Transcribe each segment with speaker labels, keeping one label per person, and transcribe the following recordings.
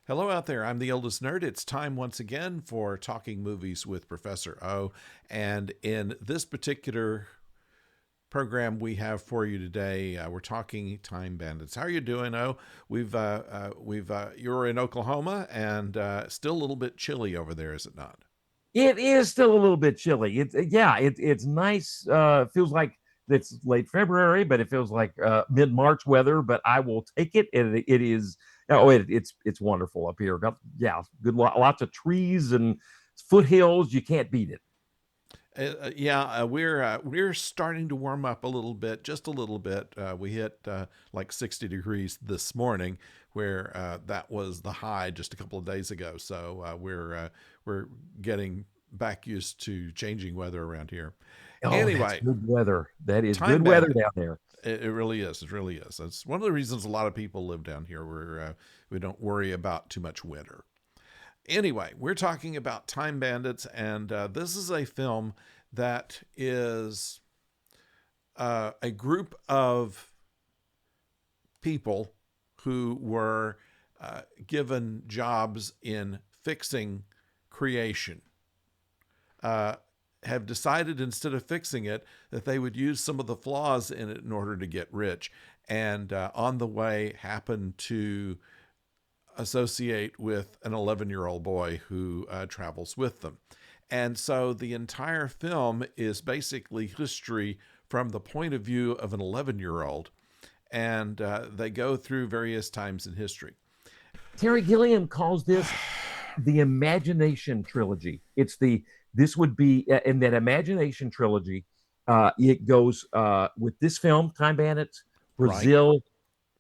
Speaker 1: Hello out there. I'm the oldest nerd. It's time once again for Talking Movies with Professor O. And in this particular program we have for you today, we're talking Time Bandits. How are you doing, O? You're in Oklahoma and still a little bit chilly over there, is it not?
Speaker 2: It is still a little bit chilly. It's nice. Feels like it's late February, but it feels like mid-March weather. But I will take it. It is. Oh, it's wonderful up here. Good. Lots of trees and foothills. You can't beat it.
Speaker 1: We're starting to warm up a little bit, just a little bit. We hit like 60 degrees this morning, where that was the high just a couple of days ago. So we're getting back used to changing weather around here.
Speaker 2: Oh, that's
Speaker 1: Anyway,
Speaker 2: good weather. That is
Speaker 1: Time
Speaker 2: good weather
Speaker 1: Bandit.
Speaker 2: down there.
Speaker 1: It really is. It really is. That's one of the reasons a lot of people live down here, where we don't worry about too much winter. Anyway, we're talking about Time Bandits, and this is a film that is a group of people who were given jobs in fixing creation. Uh, have decided, instead of fixing it, that they would use some of the flaws in it in order to get rich. And on the way, happen to associate with an 11-year-old boy who travels with them. And so the entire film is basically history from the point of view of an 11-year-old. And they go through various times in history.
Speaker 2: Terry Gilliam calls this the Imagination Trilogy. This would be in that Imagination Trilogy. It goes with this film, Time Bandits,
Speaker 1: Right?
Speaker 2: Brazil,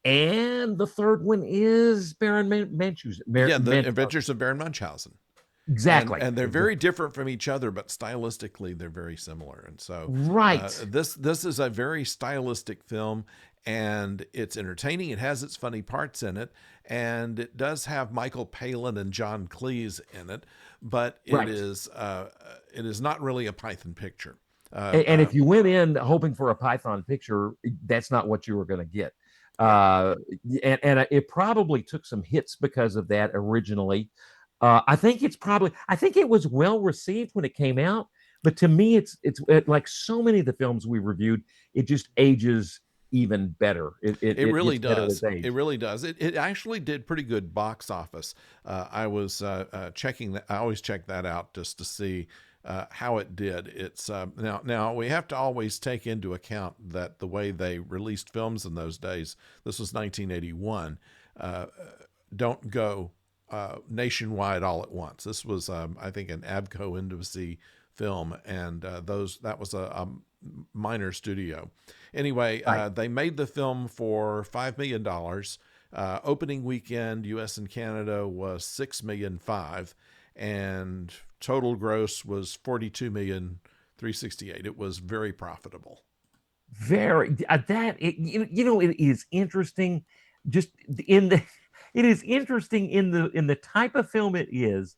Speaker 2: and the third one is Baron Manchus.
Speaker 1: Yeah, the Adventures of Baron Munchausen. and
Speaker 2: Exactly.
Speaker 1: and they're very different from each other, but stylistically they're very similar. And so
Speaker 2: Right.
Speaker 1: this is a very stylistic film, and it's entertaining. It has its funny parts in it, and it does have Michael Palin and John Cleese in it, but
Speaker 2: Right.
Speaker 1: it is not really a Python picture.
Speaker 2: And if you went in hoping for a Python picture, that's not what you were going to get.
Speaker 1: yeah,
Speaker 2: Uh, and it probably took some hits because of that originally. I think it was well received when it came out, but to me, like so many of the films we reviewed, it just ages even better.
Speaker 1: it
Speaker 2: It
Speaker 1: really
Speaker 2: gets better
Speaker 1: does.
Speaker 2: with
Speaker 1: It
Speaker 2: age.
Speaker 1: really does. It actually did pretty good box office. I was checking that. I always check that out just to see how it did. It's now we have to always take into account that the way they released films in those days. This was 1981. Uh, don't go nationwide all at once. This was, I think, an Abco Embassy film, and that was a minor studio. Anyway,
Speaker 2: Right.
Speaker 1: they made the film for $5 million. Opening weekend, U.S. and Canada was 6,500,000, and total gross was 42,368,000. It was very profitable.
Speaker 2: Very that it, you know it is interesting just in the it is interesting in the type of film it is.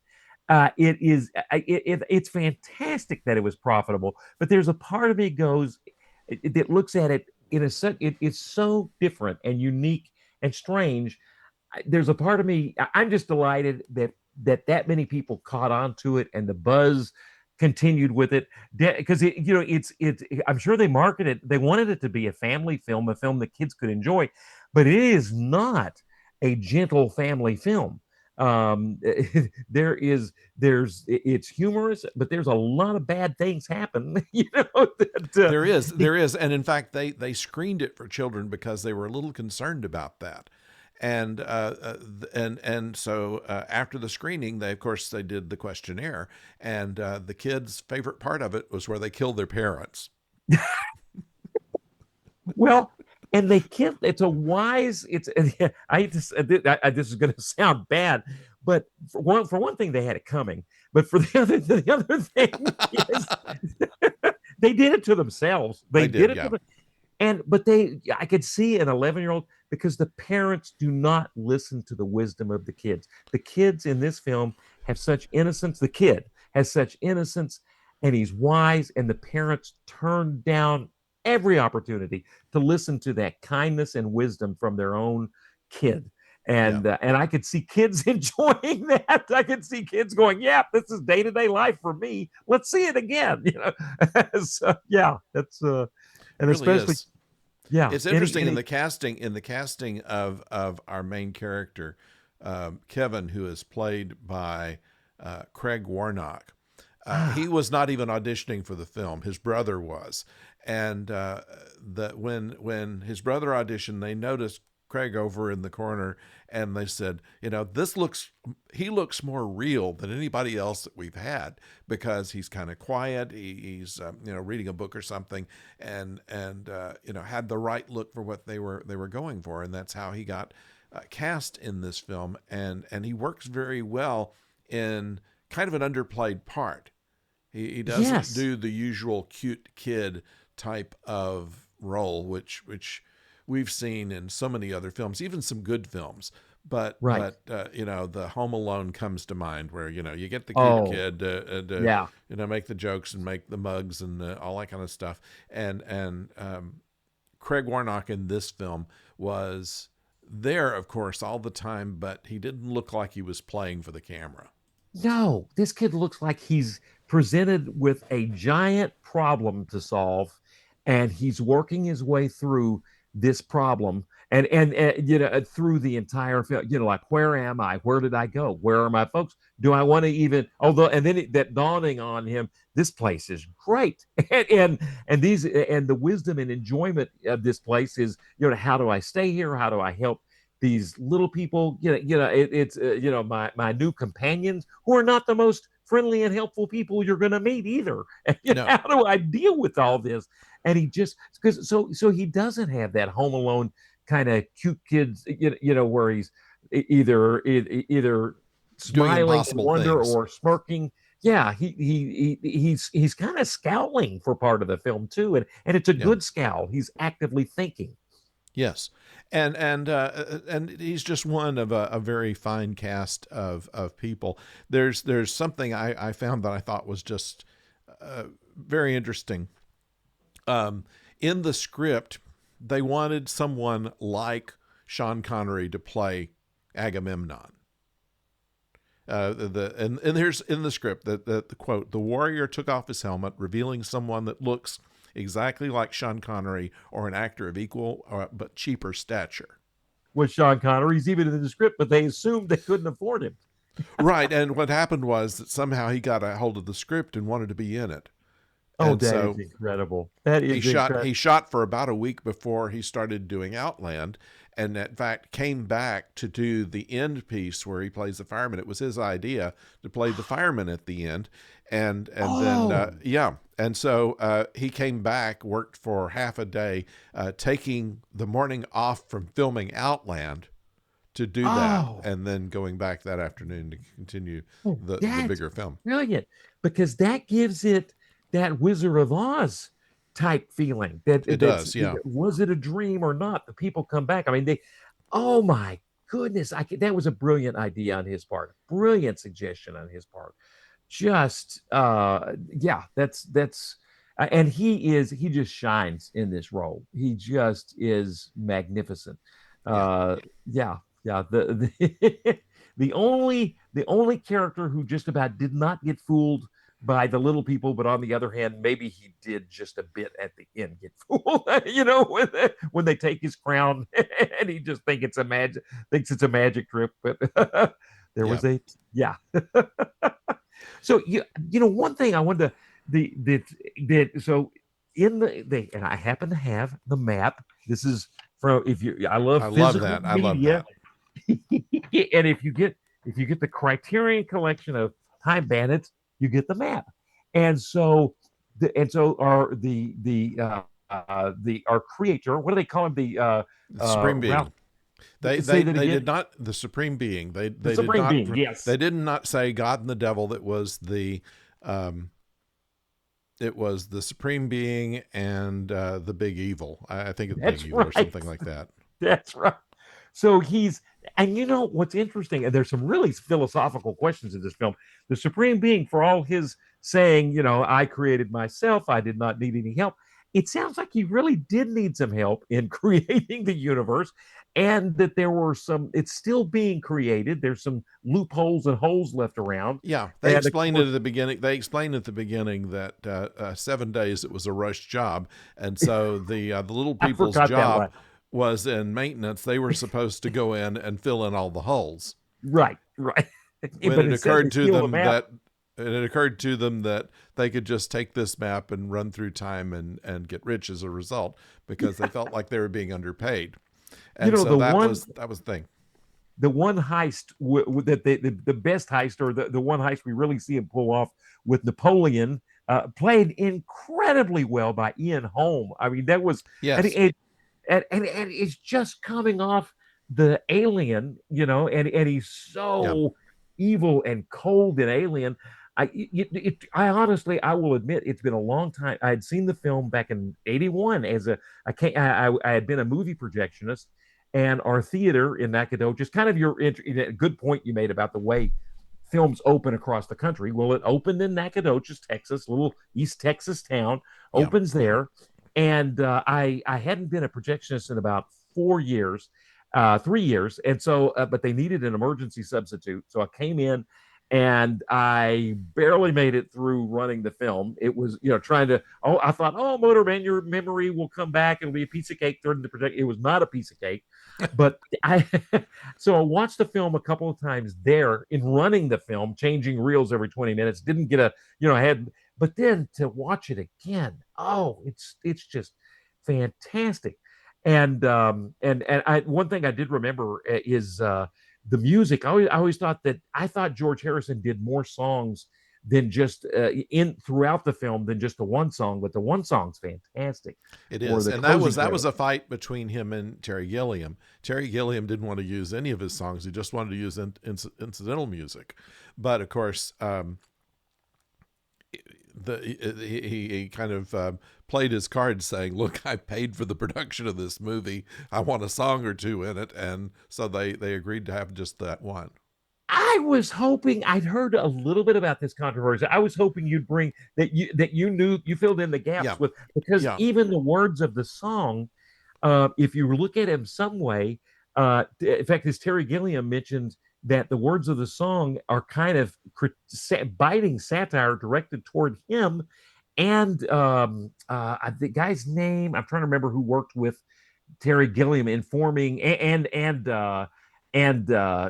Speaker 2: It's fantastic that it was profitable, but there's a part of me goes that looks at it in a such it's so different and unique and strange. There's a part of me, I'm just delighted that many people caught on to it and the buzz continued with it, because it's I'm sure they wanted it to be a family film, a film that kids could enjoy, but it is not a gentle family film. It's humorous, but there's a lot of bad things happen.
Speaker 1: There is, and in fact, they screened it for children because they were a little concerned about that. And so after the screening, they, of course, they did the questionnaire, and the kids' favorite part of it was where they killed their parents.
Speaker 2: Well, and they can't. It's a wise. It's. I just. This is going to sound bad, but for one thing, they had it coming. But for the other thing is, they did it to themselves. They
Speaker 1: They
Speaker 2: did
Speaker 1: did,
Speaker 2: it to
Speaker 1: yeah.
Speaker 2: them, I could see an 11-year-old because the parents do not listen to the wisdom of the kids. The kids in this film have such innocence. The kid has such innocence, and he's wise, and the parents turn down every opportunity to listen to that kindness and wisdom from their own kid.
Speaker 1: Yeah.
Speaker 2: and I could see kids enjoying that. I could see kids going, "Yeah, this is day to day life for me. Let's see it again." So, yeah, that's
Speaker 1: It
Speaker 2: and
Speaker 1: really
Speaker 2: especially
Speaker 1: is.
Speaker 2: yeah,
Speaker 1: It's interesting in the casting of our main character, Kevin, who is played by Craig Warnock. He
Speaker 2: ah
Speaker 1: was not even auditioning for the film. His brother was, and when his brother auditioned, they noticed Craig over in the corner, and they said, he looks more real than anybody else that we've had because he's kind of quiet. He's reading a book or something, and had the right look for what they were going for, and that's how he got cast in this film, and he works very well in kind of an underplayed part. He doesn't
Speaker 2: yes,
Speaker 1: do the usual cute kid type of role, which we've seen in so many other films, even some good films.
Speaker 2: right.
Speaker 1: But the Home Alone comes to mind, where you get the cute
Speaker 2: Oh,
Speaker 1: kid to
Speaker 2: yeah.
Speaker 1: make the jokes and make the mugs and all that kind of stuff. And Craig Warnock in this film was there, of course, all the time, but he didn't look like he was playing for the camera.
Speaker 2: No, this kid looks like he's presented with a giant problem to solve, and he's working his way through this problem, and through the entire film. Like, where am I? Where did I go? Where are my folks? Do I want to even? Although, and then that dawning on him, this place is great, and the wisdom and enjoyment of this place is, how do I stay here? How do I help these little people? It's my new companions, who are not the most friendly and helpful people you're going to meet either. And,
Speaker 1: No,
Speaker 2: how do I deal with all this? And he just, because so he doesn't have that Home Alone kind of cute kids, where he's either
Speaker 1: doing
Speaker 2: smiling in
Speaker 1: impossible
Speaker 2: wonder
Speaker 1: things.
Speaker 2: or smirking. Yeah, he's kind of scowling for part of the film too, and it's a
Speaker 1: Yeah.
Speaker 2: good scowl. He's actively thinking.
Speaker 1: Yes, and he's just one of a very fine cast of people. There's something I found that I thought was just very interesting. Um, in the script, they wanted someone like Sean Connery to play Agamemnon. And here's in the script that the quote: "The warrior took off his helmet, revealing someone that looks exactly like Sean Connery or an actor of equal but cheaper stature."
Speaker 2: With Sean Connery. He's even in the script, but they assumed they couldn't afford him.
Speaker 1: Right, and what happened was that somehow he got a hold of the script and wanted to be in it,
Speaker 2: Oh,
Speaker 1: and
Speaker 2: that is
Speaker 1: so
Speaker 2: incredible. That
Speaker 1: he
Speaker 2: is
Speaker 1: shot
Speaker 2: incredible.
Speaker 1: he shot for about a week before he started doing Outland, and in fact came back to do the end piece where he plays the fireman. It was his idea to play the fireman at the end, and then
Speaker 2: Oh,
Speaker 1: yeah, and so he came back, worked for half a day, taking the morning off from filming Outland to do that,
Speaker 2: oh,
Speaker 1: and then going back that afternoon to continue the
Speaker 2: that's
Speaker 1: bigger film.
Speaker 2: brilliant, because that gives it that Wizard of Oz type feeling.
Speaker 1: It
Speaker 2: That's,
Speaker 1: does, yeah,
Speaker 2: was it a dream or not? The people come back. I mean, oh my goodness, that was a brilliant idea on his part. Brilliant suggestion on his part. Just yeah, that's and he just shines in this role. He just is magnificent.
Speaker 1: yeah.
Speaker 2: uh yeah, yeah, the the only character who just about did not get fooled by the little people, but on the other hand, maybe he did just a bit at the end get fooled. When they take his crown and he just thinks it's a magic trick. But there
Speaker 1: Yeah.
Speaker 2: was a yeah. So one thing I wanted to the so in and I happen to have the map. This is from, if you I love
Speaker 1: I love
Speaker 2: physical
Speaker 1: that. I love
Speaker 2: media.
Speaker 1: that.
Speaker 2: And if you get the Criterion collection of Time Bandits, you get the map. And so our creator, what do they call him? The
Speaker 1: The Supreme
Speaker 2: Ralph.
Speaker 1: Being. They
Speaker 2: Say
Speaker 1: they
Speaker 2: that
Speaker 1: they
Speaker 2: again.
Speaker 1: did not the Supreme Being. They
Speaker 2: The
Speaker 1: they did
Speaker 2: Supreme
Speaker 1: not
Speaker 2: Being. Yes.
Speaker 1: they did not say God and the devil. Um it was the Supreme Being and the big evil. I think it's big
Speaker 2: That's
Speaker 1: evil or
Speaker 2: right.
Speaker 1: something like that.
Speaker 2: That's right. So and what's interesting, and there's some really philosophical questions in this film. The Supreme Being, for all his saying, I created myself, I did not need any help. It sounds like he really did need some help in creating the universe. and that there were some, it's still being created. There's some loopholes and holes left around.
Speaker 1: Yeah, they
Speaker 2: And of
Speaker 1: explained it
Speaker 2: course,
Speaker 1: at the beginning. They explained at the beginning that 7 days it was a rush job, and so the little
Speaker 2: I
Speaker 1: people's
Speaker 2: forgot that
Speaker 1: job
Speaker 2: line.
Speaker 1: was in maintenance. They were supposed to go in and fill in all the holes.
Speaker 2: Right, right.
Speaker 1: When
Speaker 2: But
Speaker 1: it
Speaker 2: instead they
Speaker 1: occurred to
Speaker 2: steal the
Speaker 1: them
Speaker 2: map.
Speaker 1: that it occurred to them that they could just take this map and run through time and get rich as a result because they felt like they were being underpaid,
Speaker 2: You
Speaker 1: and
Speaker 2: know,
Speaker 1: so that was the thing.
Speaker 2: the one heist that the best heist, or the one heist we really see him pull off with Napoleon, played incredibly well by Ian Holm. I mean, that was, and
Speaker 1: Yes.
Speaker 2: and it's just coming off the Alien, and he's
Speaker 1: Yeah.
Speaker 2: so evil and cold in Alien. I honestly, I will admit, it's been a long time. I had seen the film back in '81 as I had been a movie projectionist, and our theater in Nacogdoches, kind of a good point you made about the way films open across the country. Well, it opened in Nacogdoches, Texas, little East Texas town,
Speaker 1: Yeah.
Speaker 2: opens there. And I hadn't been a projectionist in about 4 years, 3 years. And so, but they needed an emergency substitute. So I came in and I barely made it through running the film. It was, trying to, I thought, oh, Motorman, your memory will come back. It'll be a piece of cake thrown in the project. It was not a piece of cake. But so I watched the film a couple of times there in running the film, changing reels every 20 minutes. Didn't get I had, but then to watch it again, oh, it's just fantastic. And I, one thing I did remember is the music. I always thought that I thought George Harrison did more songs than just in throughout the film than just the one song, but the one song's fantastic
Speaker 1: It
Speaker 2: for
Speaker 1: is,
Speaker 2: the
Speaker 1: and that was
Speaker 2: closing
Speaker 1: that was
Speaker 2: credit.
Speaker 1: a fight between him and Terry Gilliam. Terry Gilliam didn't want to use any of his songs; he just wanted to use incidental music. But of course, he kind of played his cards, saying, "Look, I paid for the production of this movie. I want a song or two in it," and so they agreed to have just that one.
Speaker 2: I was hoping I'd heard a little bit about this controversy. I was hoping you'd bring that you knew you filled in the
Speaker 1: Yeah,
Speaker 2: gaps with, because
Speaker 1: yeah,
Speaker 2: even the words of the song, if you look at him some way, in fact, as Terry Gilliam mentioned, that the words of the song are kind of biting satire directed toward him, and the guy's name, I'm trying to remember, who worked with Terry Gilliam informing, and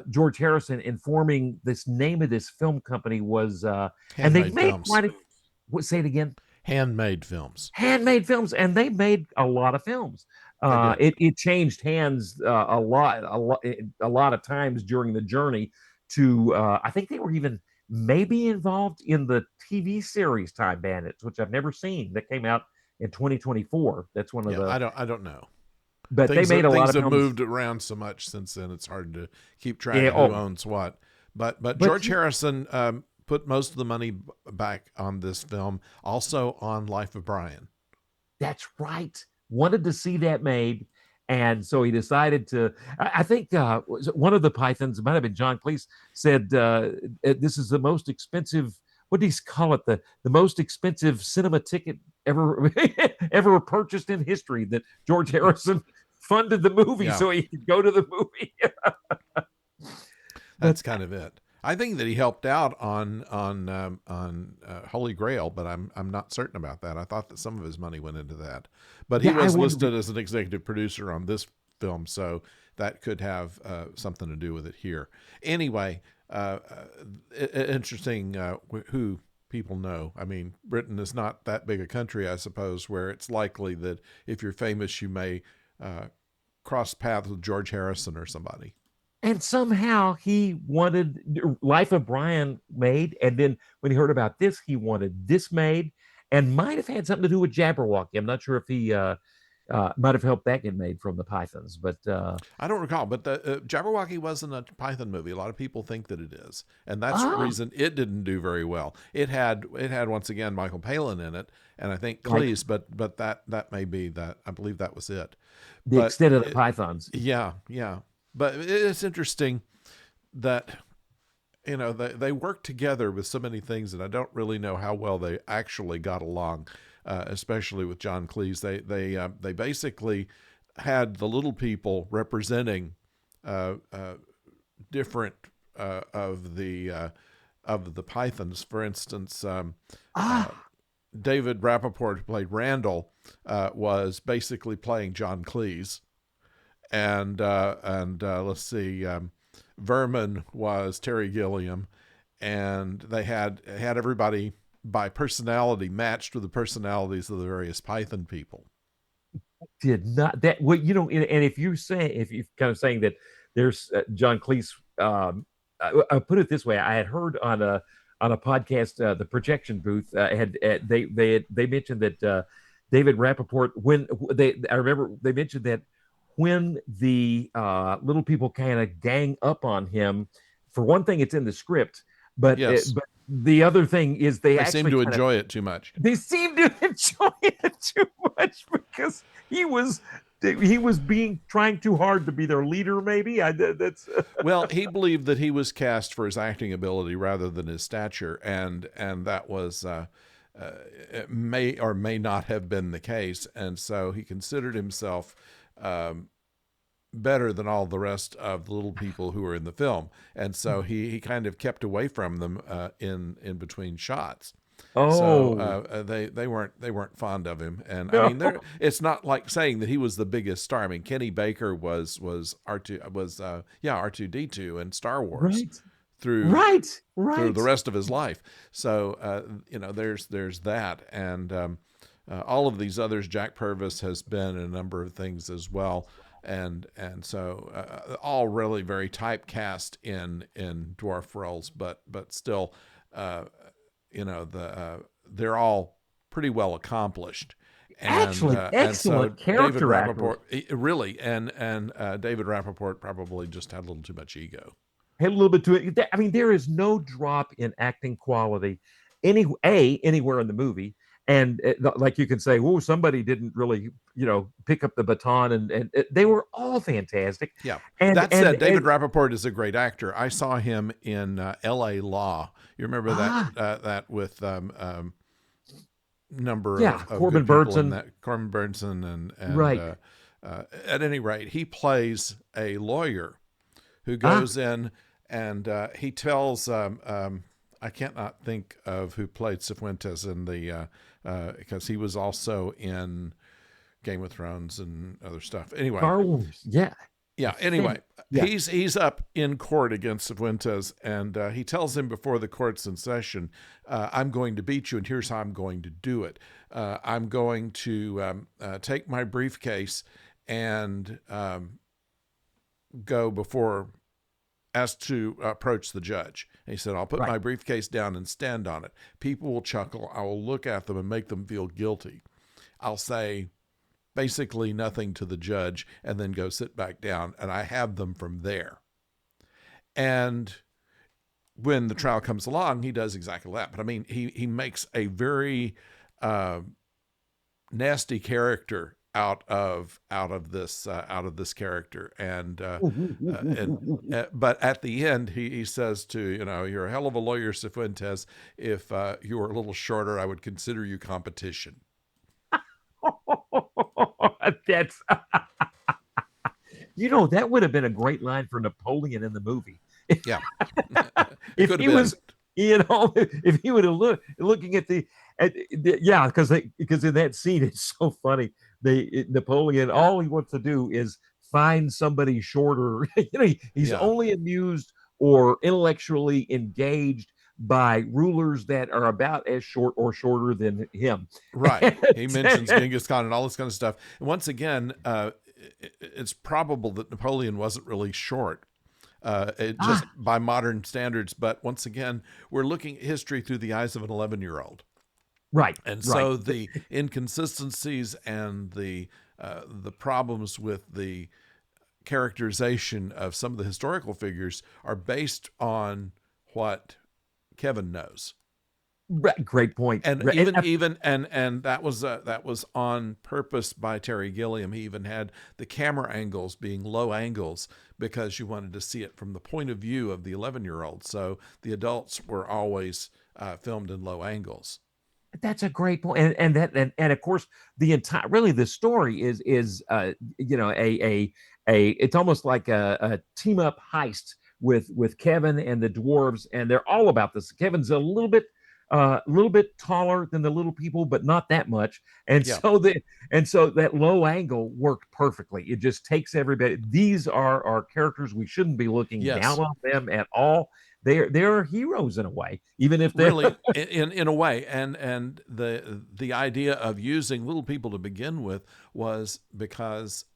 Speaker 2: George Harrison informing this name of this film company was, and they
Speaker 1: handmade
Speaker 2: made
Speaker 1: films,
Speaker 2: quite a, say it again.
Speaker 1: handmade films.
Speaker 2: Handmade films, and they made a lot of films.
Speaker 1: They did.
Speaker 2: It changed hands a lot of times during the journey to. I think they were even maybe involved in the TV series Time Bandits, which I've never seen, that came out in 2024. That's one of
Speaker 1: Yeah,
Speaker 2: the.
Speaker 1: I don't know.
Speaker 2: But they
Speaker 1: things
Speaker 2: made a lot
Speaker 1: things
Speaker 2: of
Speaker 1: have
Speaker 2: films.
Speaker 1: moved around so much since then. It's hard to keep track
Speaker 2: Yeah.
Speaker 1: of who
Speaker 2: Oh,
Speaker 1: owns what. But
Speaker 2: but
Speaker 1: George Harrison put most of the money back on this film, also on Life of Brian.
Speaker 2: that's right. Wanted to see that made. And so he decided to. I think one of the Pythons, it might have been John Cleese, said this is the most expensive. What do you call it? The most expensive cinema ticket ever ever purchased in history. That George Harrison funded the movie
Speaker 1: Yeah,
Speaker 2: so he could go to the movie. But
Speaker 1: that's kind of it. I think that he helped out on Holy Grail, but I'm not certain about that. I thought that some of his money went into that, but he
Speaker 2: yeah, I
Speaker 1: was
Speaker 2: wonder.
Speaker 1: listed as an executive producer on this film, so that could have something to do with it here. Anyway, interesting who people know. I mean, Britain is not that big a country, I suppose, where it's likely that if you're famous, you may uh, cross paths with George Harrison or somebody.
Speaker 2: And somehow he wanted Life of Brian made, and then when he heard about this, he wanted this made, and might have had something to do with Jabberwocky. I'm not sure if he might have helped that get made from the Pythons, but
Speaker 1: I don't recall, but the Jabberwocky wasn't a Python movie. A lot of people think that it is, and that's the
Speaker 2: ah,
Speaker 1: reason it didn't do very well. It had once again Michael Palin in it, and I think
Speaker 2: like
Speaker 1: Cleese, but that may be that. I believe that was it.
Speaker 2: the
Speaker 1: But
Speaker 2: extent of the Pythons.
Speaker 1: yeah, yeah. But it's interesting that they work together with so many things, and I don't really know how well they actually got along, especially with John Cleese. They basically had the little people representing uh, uh, different of the pythons. For instance, uh,
Speaker 2: Ah,
Speaker 1: David Rappaport, who played Randall, was basically playing John Cleese, and let's see, Vermin was Terry Gilliam, and they had everybody by personality matched with the personalities of the various Python people.
Speaker 2: did not that what you know and if you say if you're kind of saying that there's John Cleese I'll put it this way. I had heard on a podcast, the projection booth had they mentioned that David Rappaport, when they I remember they mentioned that when the little people kind of gang up on him, for one thing it's in the script,
Speaker 1: Yes,
Speaker 2: but the other thing is they
Speaker 1: they seem
Speaker 2: actually
Speaker 1: to
Speaker 2: kind of
Speaker 1: enjoy it too much.
Speaker 2: they seemed to enjoy it too much because he was he was being trying too hard to be their leader. Maybe that's
Speaker 1: Well, he believed that he was cast for his acting ability rather than his stature, and that was it may or may not have been the case, and so he considered himself um, better than all the rest of the little people who were in the film, and so he kind of kept away from them in between shots. So
Speaker 2: oh
Speaker 1: they weren't fond of him, and I
Speaker 2: no,
Speaker 1: mean, it's not like saying that he was the biggest star. I mean, Kenny Baker was R2 was R2D2 in Star Wars
Speaker 2: right,
Speaker 1: through
Speaker 2: right,
Speaker 1: through the
Speaker 2: right.
Speaker 1: rest of his life. So there's that, and all of these others. Jack Purvis has been in a number of things as well, and so all really very typecast in dwarf roles, but still. Uh, they're all pretty well accomplished,
Speaker 2: Actually,
Speaker 1: and so
Speaker 2: excellent character actors.
Speaker 1: Really, and David Rappaport probably just had a little too much ego.
Speaker 2: Had a little bit to it. I mean, there is no drop in acting quality anywhere in the movie. And like you can say, oh, somebody didn't really, pick up the baton, and they were all fantastic.
Speaker 1: Yeah.
Speaker 2: And
Speaker 1: That
Speaker 2: and,
Speaker 1: said, David
Speaker 2: and
Speaker 1: Rappaport is a great actor. I saw him in L.A. Law. You remember
Speaker 2: ah,
Speaker 1: that with number
Speaker 2: yeah,
Speaker 1: of good
Speaker 2: Corbin
Speaker 1: people in
Speaker 2: Burnson,
Speaker 1: that, Corbin Burnson, and
Speaker 2: right?
Speaker 1: at any rate, he plays a lawyer who
Speaker 2: Ah,
Speaker 1: goes in and he tells I can't not think of who played Cifuentes in the because he was also in Game of Thrones and other stuff. Anyway,
Speaker 2: Star Wars, yeah,
Speaker 1: yeah. Anyway,
Speaker 2: yeah,
Speaker 1: he's up in court against Cifuentes, and he tells him before the court's in session, "I'm going to beat you, and here's how I'm going to do it. I'm going to take my briefcase and go before." Asked to approach the judge. And he said, I'll put
Speaker 2: right.
Speaker 1: my briefcase down and stand on it. People will chuckle. I will look at them and make them feel guilty. I'll say basically nothing to the judge and then go sit back down. And I have them from there. And when the trial comes along, he does exactly that. But I mean, he makes a very uh, nasty character out of this character, and but at the end he says to you're a hell of a lawyer, Cifuentes. If you were a little shorter, I would consider you competition.
Speaker 2: That's that would have been a great line for Napoleon in the movie.
Speaker 1: Yeah, it
Speaker 2: If
Speaker 1: could have
Speaker 2: he
Speaker 1: been.
Speaker 2: was, if he would have looking at yeah, because in that scene it's so funny. Napoleon, all he wants to do is find somebody shorter. He's
Speaker 1: Yeah,
Speaker 2: only amused or intellectually engaged by rulers that are about as short or shorter than him.
Speaker 1: right. He mentions Genghis Khan and all this kind of stuff. And once again, it's probable that Napoleon wasn't really short. Just
Speaker 2: Ah,
Speaker 1: by modern standards. But once again, we're looking at history through the eyes of an 11-year-old.
Speaker 2: right,
Speaker 1: And
Speaker 2: right.
Speaker 1: so the inconsistencies and the problems with the characterization of some of the historical figures are based on what Kevin knows.
Speaker 2: Right, great point.
Speaker 1: And
Speaker 2: Right,
Speaker 1: even that was on purpose by Terry Gilliam. He even had the camera angles being low angles because you wanted to see it from the point of view of the 11-year-old. So the adults were always filmed in low angles.
Speaker 2: That's a great point, and of course the entire really the story is a it's almost like a team up heist with Kevin and the dwarves, and they're all about this. Kevin's a little bit taller than the little people, but not that much, and
Speaker 1: Yeah.
Speaker 2: so that low angle worked perfectly. It just takes everybody. These are our characters. We shouldn't be looking down
Speaker 1: Yes.
Speaker 2: on them at all. They're heroes in a way, even if they're
Speaker 1: Really, in a way, and the idea of using little people to begin with was because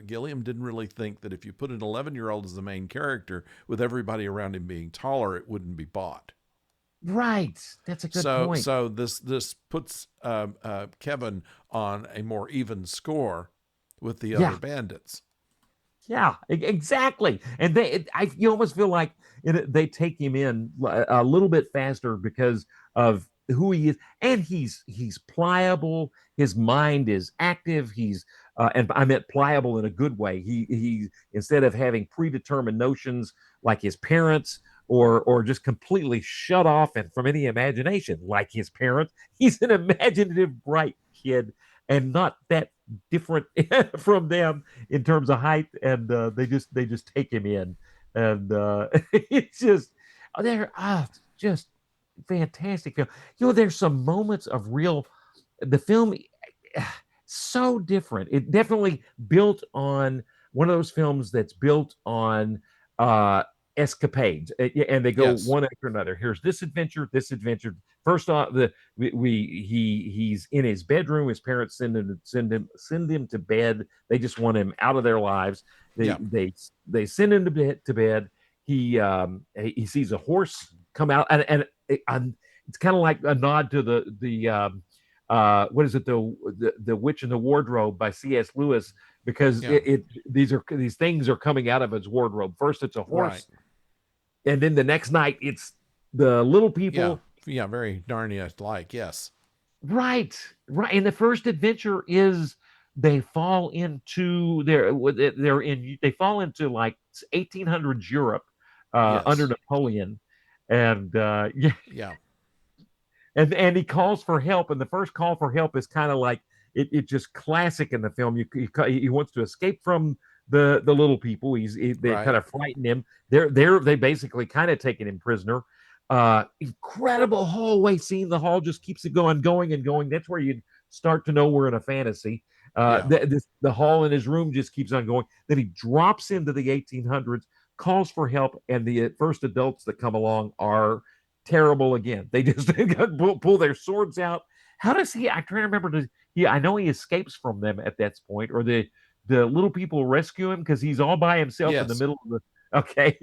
Speaker 1: Gilliam didn't really think that if you put an 11-year-old as the main character with everybody around him being taller, it wouldn't be bought.
Speaker 2: right. That's a good point.
Speaker 1: So this puts Kevin on a more even score with the other
Speaker 2: Yeah,
Speaker 1: bandits.
Speaker 2: yeah, exactly. And you almost feel like they take him in a little bit faster because of who he is, and he's pliable. His mind is active. And I meant pliable in a good way. He instead of having predetermined notions like his parents, or just completely shut off and from any imagination like his parents, he's an imaginative, bright kid, and not that different from them in terms of height, and they just take him in, and it's just they're just fantastic film. There's some moments of real the film so different. It definitely built on one of those films that's built on uh escapades, and they go
Speaker 1: Yes.
Speaker 2: one after another. Here's this adventure, this adventure. First off, he's in his bedroom. His parents send him to bed. They just want him out of their lives. they
Speaker 1: Yeah.
Speaker 2: they they send him to bed. He sees a horse come out, and it's kind of like a nod to what is it, the Witch in the Wardrobe by C.S. Lewis, because
Speaker 1: Yeah.
Speaker 2: these things are coming out of his wardrobe. First it's a
Speaker 1: Right.
Speaker 2: horse, and then the next night it's the little
Speaker 1: Yeah.
Speaker 2: people.
Speaker 1: Yeah. Very Narnia like. Yes.
Speaker 2: Right, right. And the first adventure is they fall into they fall into like 1800s Europe, under
Speaker 1: Yes.
Speaker 2: Napoleon, and yeah,
Speaker 1: Yeah.
Speaker 2: and he calls for help, and the first call for help is kind of like it just classic in the film. He wants to escape from the little people. They kind
Speaker 1: Right.
Speaker 2: of frighten him. They basically kind of taking him prisoner. Incredible hallway scene. The hall just keeps it going and going. That's where you start to know we're in a fantasy.
Speaker 1: Yeah.
Speaker 2: The hall in his room just keeps on going. Then he drops into the 1800s, calls for help, and the first adults that come along are terrible again. They just pull their swords out. How does he? I can't remember. I know he escapes from them at that point, or the little people rescue him because he's all by himself in the
Speaker 1: Yes.
Speaker 2: middle of the. Okay,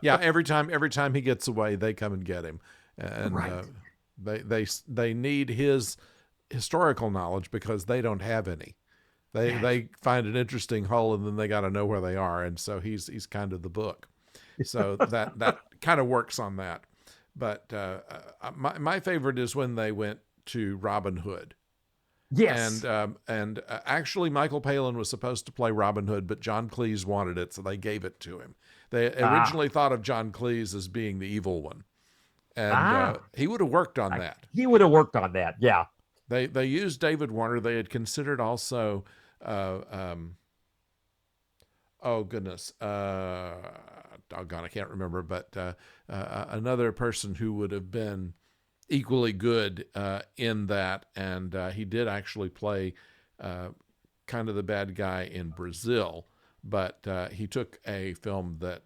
Speaker 1: Yeah. Every time he gets away, they come and get him, and
Speaker 2: right.
Speaker 1: they need his historical knowledge because they don't have any.
Speaker 2: That's
Speaker 1: They find an interesting hole, and then they got to know where they are, and so he's kind of the book. So that kind of works on that. But my favorite is when they went to Robin Hood.
Speaker 2: yes.
Speaker 1: And actually, Michael Palin was supposed to play Robin Hood, but John Cleese wanted it, so they gave it to him. They
Speaker 2: Ah,
Speaker 1: originally thought of John Cleese as being the evil one, and
Speaker 2: ah.
Speaker 1: he would have worked on that.
Speaker 2: He would have worked on that. Yeah.
Speaker 1: They used David Warner. They had considered also, uh, um, oh goodness, doggone, I can't remember, but another person who would have been equally good in that, and he did actually play uh, kind of the bad guy in Brazil, but he took a film that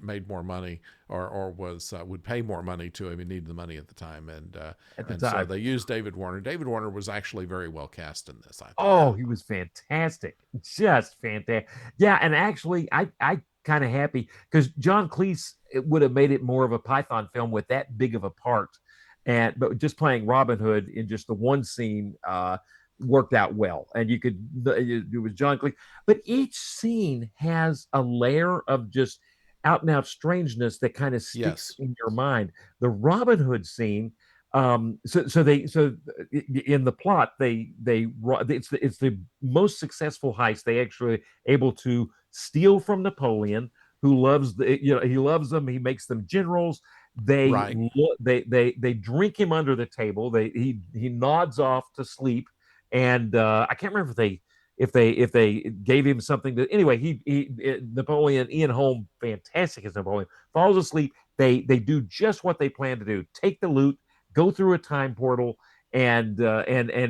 Speaker 1: made more money, or was would pay more money to him. He needed the money at the time,
Speaker 2: At the
Speaker 1: and so
Speaker 2: time.
Speaker 1: they used David Warner. David Warner was actually very well cast in this, I thought.
Speaker 2: Oh, he was fantastic. Just fantastic. Yeah, and actually I kind of happy because John Cleese, it would have made it more of a Python film with that big of a part. But just playing Robin Hood in just the one scene worked out well. And it was John Cleese. But each scene has a layer of just out and out strangeness that kind of sticks
Speaker 1: Yes,
Speaker 2: in your mind. The Robin Hood scene, so in the plot it's the most successful heist. They actually able to steal from Napoleon, who loves he loves them. He makes them generals.
Speaker 1: Right.
Speaker 2: They drink him under the table. He nods off to sleep, and I can't remember if they gave him something to. Anyway, Napoleon, Ian Holm, fantastic as Napoleon, falls asleep. They do just what they plan to do: take the loot, go through a time portal, and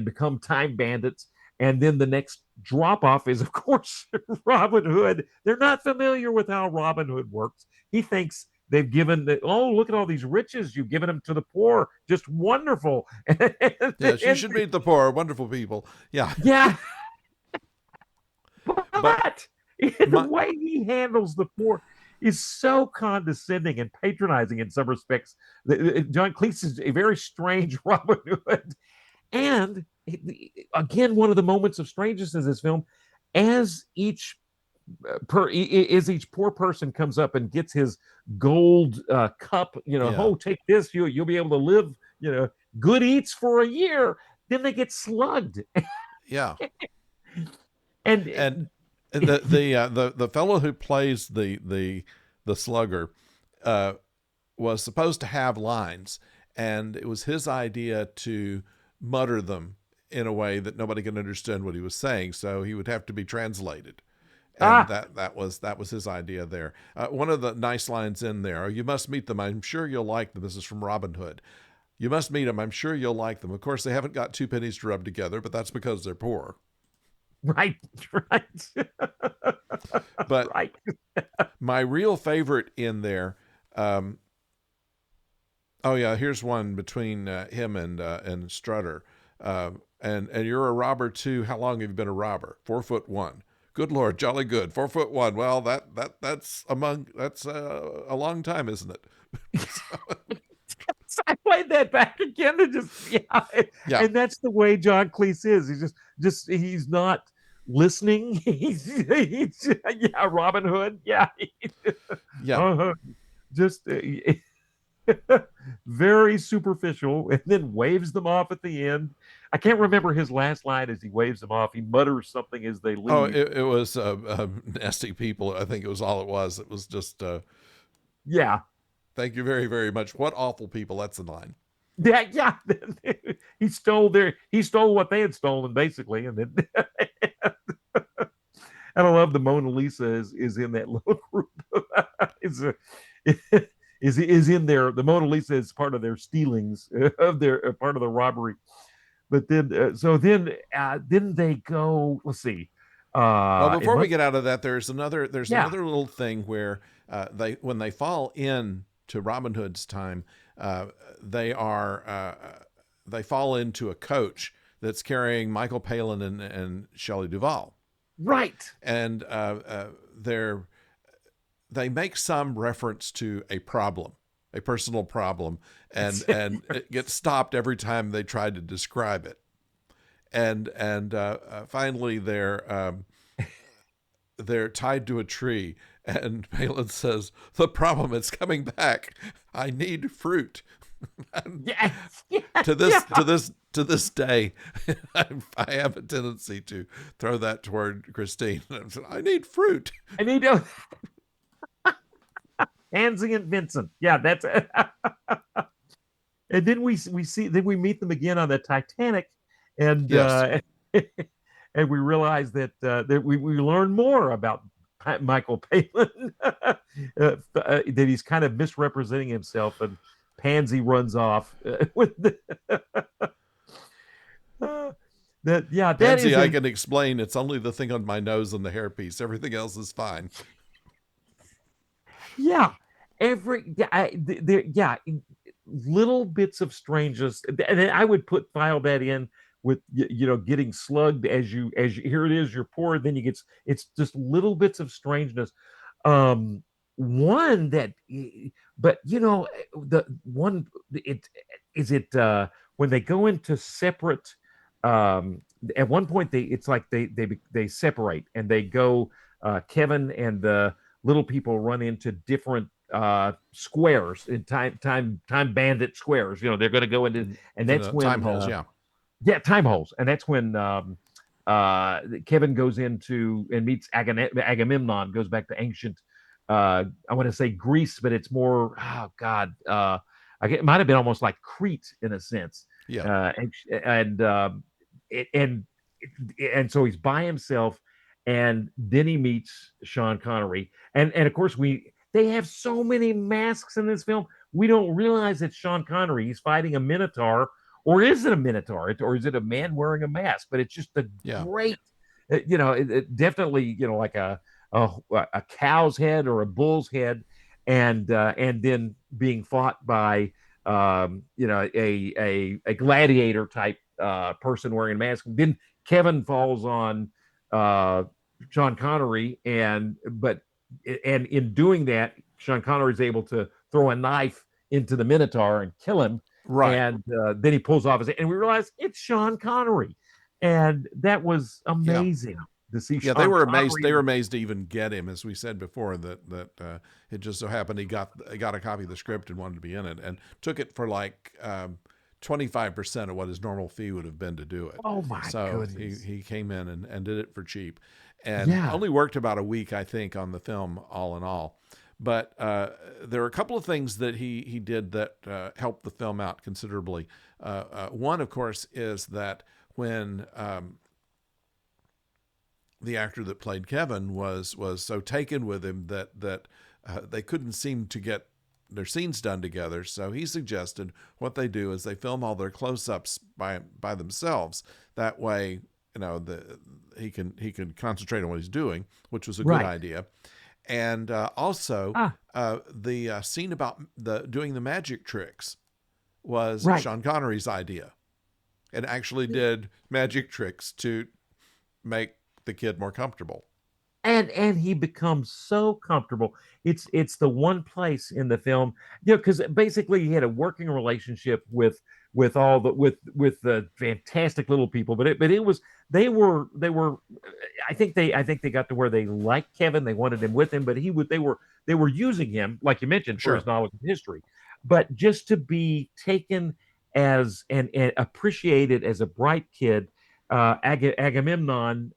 Speaker 2: become time bandits. And then the next drop off is, of course, Robin Hood. They're not familiar with how Robin Hood works. He thinks they've oh, look at all these riches you've given them to the poor. Just wonderful.
Speaker 1: Yes, you should meet the poor, wonderful people. Yeah.
Speaker 2: Yeah,
Speaker 1: But
Speaker 2: but the
Speaker 1: my
Speaker 2: way he handles the poor is so condescending and patronizing in some respects. John Cleese is a very strange Robin Hood. And again, one of the moments of strangeness in this film, as each poor person comes up and gets his gold cup,
Speaker 1: yeah.
Speaker 2: oh, take this, you'll be able to live, good eats for a year. Then they get slugged,
Speaker 1: Yeah. And
Speaker 2: and
Speaker 1: the fellow who plays the slugger uh, was supposed to have lines, and it was his idea to mutter them in a way that nobody can understand what he was saying, so he would have to be translated. And
Speaker 2: ah,
Speaker 1: that was his idea there. One of the nice lines in there: "Oh, you must meet them. I'm sure you'll like them." This is from Robin Hood. "You must meet them. I'm sure you'll like them. Of course, they haven't got two pennies to rub together, but that's because they're poor."
Speaker 2: right, right,
Speaker 1: But
Speaker 2: right.
Speaker 1: my real favorite in there, um, oh yeah, here's one between him and Strutter. And you're a robber too. How long have you been a robber? 4'1". Good Lord, jolly good. 4'1". Well, that's a long time, isn't it?
Speaker 2: I played that back again and just yeah,
Speaker 1: Yeah,
Speaker 2: and that's the way John Cleese is. He's not listening. He's yeah, Robin Hood. Yeah,
Speaker 1: yeah.
Speaker 2: uh-huh. Just very superficial, and then waves them off at the end. I can't remember his last line as he waves them off. He mutters something as they
Speaker 1: Oh,
Speaker 2: leave.
Speaker 1: it was nasty people. I think it was all it was. It was just
Speaker 2: Yeah,
Speaker 1: thank you very very much. What awful people. That's the line.
Speaker 2: yeah, yeah. He stole what they had stolen basically, and then and I love the Mona Lisa is in that little group. is a, is in there. The Mona Lisa is part of their stealings of their part of the robbery. But then then they go. Let's see.
Speaker 1: Well,
Speaker 2: It
Speaker 1: before we
Speaker 2: must.
Speaker 1: get out of that, there's
Speaker 2: Yeah.
Speaker 1: another little thing where they when they fall in to Robin Hood's time, uh, they are they fall into a coach that's carrying Michael Palin and Shelley Duvall,
Speaker 2: Right.
Speaker 1: and they make some reference to a problem, a personal problem, and it gets stopped every time they try to describe it, and finally they're tied to a tree, and Palin says, "The problem is coming back. I need fruit."
Speaker 2: Yeah. Yeah.
Speaker 1: to this
Speaker 2: Yeah.
Speaker 1: to this to this day, I have a tendency to throw that toward Christine. I need fruit.
Speaker 2: And he goes, Hansy and Vincent. Yeah, that's it. And then we meet them again on the Titanic, and
Speaker 1: Yes.
Speaker 2: and we realize that we learn more about Michael Palin, that he's kind of misrepresenting himself, and Pansy runs off with uh, that. Yeah, that
Speaker 1: Pansy,
Speaker 2: is
Speaker 1: I
Speaker 2: a
Speaker 1: can explain. It's only the thing on my nose and the hairpiece. Everything else is fine.
Speaker 2: yeah. Every yeah, there yeah, little bits of strangeness, and I would file that in with getting slugged as you here it is, you're poor, then you get it's just little bits of strangeness. Um, one that, but the one it is it when they go into separate. At one point, it's like they separate and they go. Kevin and the little people run into different squares in time bandit squares. They're going to go into, and
Speaker 1: In
Speaker 2: that's
Speaker 1: time
Speaker 2: when
Speaker 1: holes, yeah.
Speaker 2: yeah, time holes, and that's when Kevin goes into and meets Agamemnon, goes back to ancient I want to say Greece, but it's more, oh God, it might have been almost like Crete in a sense.
Speaker 1: Yeah.
Speaker 2: And and so he's by himself, and then he meets Sean Connery, and of course they have so many masks in this film. We don't realize it's Sean Connery. He's fighting a Minotaur, or is it a Minotaur, or is it a man wearing a mask? But it's just a
Speaker 1: Yeah.
Speaker 2: great, definitely, like a a cow's head or a bull's head, and then being fought by a gladiator type person wearing a mask. Then Kevin falls on uh, Sean Connery, and in doing that, Sean Connery is able to throw a knife into the Minotaur and kill him.
Speaker 1: Right.
Speaker 2: And then he pulls off his, and we realize it's Sean Connery, and that was
Speaker 1: Yeah.
Speaker 2: amazing to see
Speaker 1: Yeah, they
Speaker 2: Sean
Speaker 1: were amazed.
Speaker 2: Connery.
Speaker 1: They were amazed to even get him, as we said before. That it just so happened he got a copy of the script and wanted to be in it, and took it for like 25% of what his normal fee would have been to do it.
Speaker 2: Oh my
Speaker 1: So
Speaker 2: goodness!
Speaker 1: he came in and did it for cheap, and
Speaker 2: Yeah,
Speaker 1: only worked about a week, I think, on the film all in all. But there are a couple of things that he did that helped the film out considerably. One, of course, is that when the actor that played Kevin was so taken with him that they couldn't seem to get their scenes done together. So he suggested what they do is they film all their close-ups by themselves. That way, he can concentrate on what he's doing, which was a good
Speaker 2: right.
Speaker 1: idea. And also,
Speaker 2: Ah,
Speaker 1: the scene about doing the magic tricks was
Speaker 2: right.
Speaker 1: Sean Connery's idea, and actually did magic tricks to make the kid more comfortable.
Speaker 2: And he becomes so comfortable. It's the one place in the film, because basically he had a working relationship with all the with the fantastic little people, but it was they were I think they got to where they liked Kevin, they wanted him with him, but they were using him, like you mentioned, for his
Speaker 1: Sure.
Speaker 2: knowledge of history, but just to be taken as and appreciated as a bright kid. Agamemnon,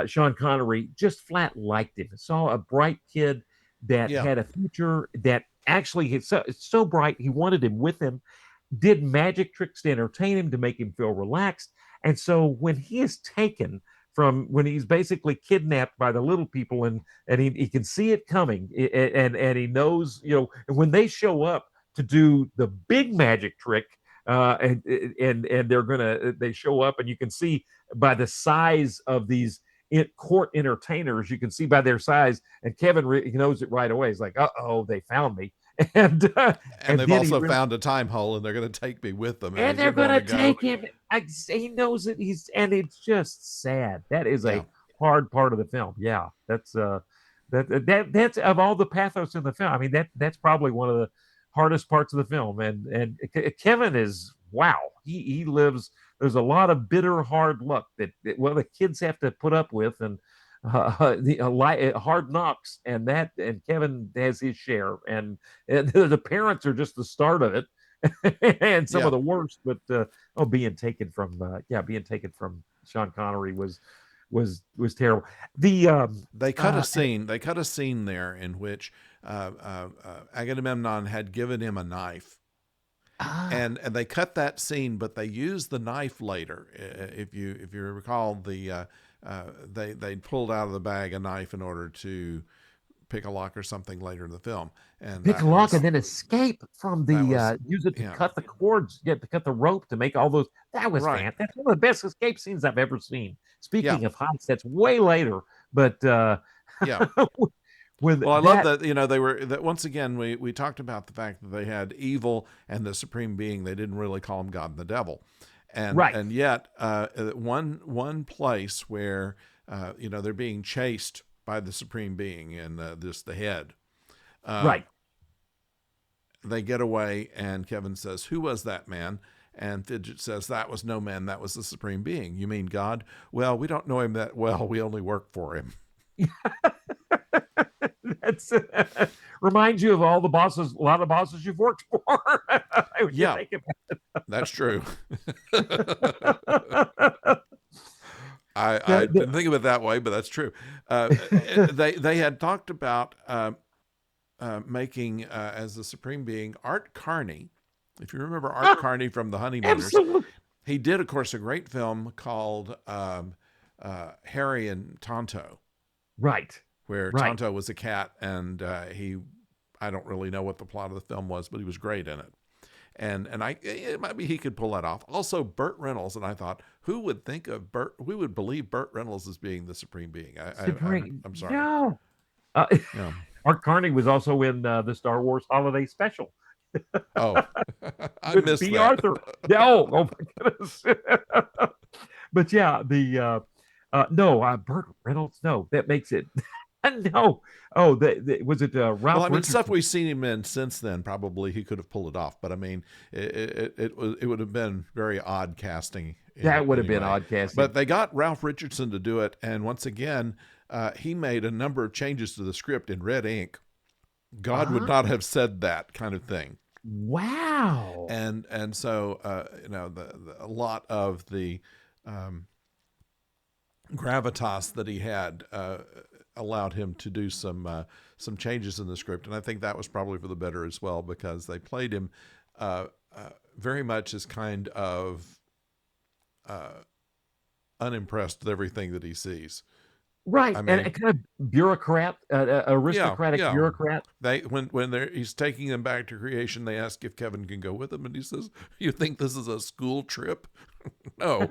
Speaker 2: Sean Connery just flat liked him. Saw a bright kid that
Speaker 1: Yeah.
Speaker 2: had a future, that actually so bright he wanted him with him. Did magic tricks to entertain him, to make him feel relaxed. And so when he is taken from, when he's basically kidnapped by the little people, and he can see it coming, and he knows, when they show up to do the big magic trick, and they show up, and you can see by the size of these court entertainers, you can see by their size, and Kevin he knows it right away. He's like, "Uh-oh, they found me," and
Speaker 1: And
Speaker 2: and
Speaker 1: they've
Speaker 2: then he
Speaker 1: also
Speaker 2: really,
Speaker 1: found a time hole, and they're going to take me with them, and he
Speaker 2: and they're
Speaker 1: didn't want
Speaker 2: gonna
Speaker 1: to go.
Speaker 2: take him. He knows it. And it's just sad. That is
Speaker 1: Yeah.
Speaker 2: a hard part of the film. Yeah, that's of all the pathos in the film. I mean, that's probably one of the hardest parts of the film. And Kevin is, wow. He lives. There's a lot of bitter, hard luck well, the kids have to put up with, and hard knocks, and Kevin has his share, and the parents are just the start of it, and some of
Speaker 1: Yeah.
Speaker 2: the worst. But being taken from Sean Connery was terrible. The
Speaker 1: They cut a scene. They cut a scene there in which Agamemnon had given him a knife,
Speaker 2: ah,
Speaker 1: and they cut that scene, but they used the knife later. If you recall, they pulled out of the bag a knife in order to pick a lock or something later in the film, and
Speaker 2: pick a lock and then escape from
Speaker 1: that
Speaker 2: the
Speaker 1: was
Speaker 2: use it to
Speaker 1: yeah.
Speaker 2: cut the cords, to cut the rope to make all those. That was
Speaker 1: Right.
Speaker 2: fantastic. That's one of the best escape scenes I've ever seen.
Speaker 1: Yeah.
Speaker 2: Speaking of heights, that's way later, but
Speaker 1: Yeah.
Speaker 2: with
Speaker 1: Well, I love
Speaker 2: that,
Speaker 1: that, they were that once again we talked about the fact that they had evil and the supreme being. They didn't really call him God and the devil,
Speaker 2: right,
Speaker 1: and yet one place where they're being chased by the supreme being and this the head. Uh,
Speaker 2: right.
Speaker 1: they get away, and Kevin says, "Who was that man?" And Fidget says, "That was no man. That was the supreme being." "You mean God?" "Well, we don't know him that well. We only work for him."
Speaker 2: That's reminds you of all the bosses, a lot of bosses you've worked for. When you
Speaker 1: Yeah,
Speaker 2: think
Speaker 1: that's true.
Speaker 2: about it.
Speaker 1: I
Speaker 2: The,
Speaker 1: didn't think of it that way, but that's true. They had talked about making as the supreme being Art Carney. If you remember Art
Speaker 2: the
Speaker 1: Carney from The Honeymooners,
Speaker 2: absolutely
Speaker 1: he did, of course, a great film called Harry and Tonto,
Speaker 2: right,
Speaker 1: where
Speaker 2: right.
Speaker 1: Tonto was a cat, and I don't really know what the plot of the film was, but he was great in it. And it might be he could pull that off. Also, Burt Reynolds, and I thought, who would think of Burt? Who would believe Burt Reynolds as being the supreme being?
Speaker 2: Supreme,
Speaker 1: I'm sorry.
Speaker 2: no.
Speaker 1: Yeah.
Speaker 2: Art Carney was also in the Star Wars Holiday Special
Speaker 1: Oh, I
Speaker 2: with
Speaker 1: missed
Speaker 2: B.
Speaker 1: that.
Speaker 2: Arthur. Yeah, oh my goodness. But yeah, the no, Burt Reynolds. No, that makes it no. Oh, was it
Speaker 1: Well,
Speaker 2: Ralph
Speaker 1: I mean, stuff
Speaker 2: Richardson?
Speaker 1: we've seen him in since then, probably he could have pulled it off. But I mean, it would have been very odd casting
Speaker 2: That would have been
Speaker 1: anyway.
Speaker 2: odd casting.
Speaker 1: But they got Ralph Richardson to do it, and once again, he made a number of changes to the script in red ink. God would
Speaker 2: Ah,
Speaker 1: not have said that kind of thing.
Speaker 2: wow.
Speaker 1: And so a lot of the um, gravitas that he had allowed him to do some changes in the script, and I think that was probably for the better as well, because they played him very much as kind of uh, unimpressed with everything that he sees.
Speaker 2: Right,
Speaker 1: I
Speaker 2: and
Speaker 1: mean,
Speaker 2: a kind of bureaucrat,
Speaker 1: yeah,
Speaker 2: aristocratic
Speaker 1: yeah.
Speaker 2: bureaucrat.
Speaker 1: They when he's taking them back to creation, they ask if Kevin can go with them, and he says, "You think this is a school trip?" No.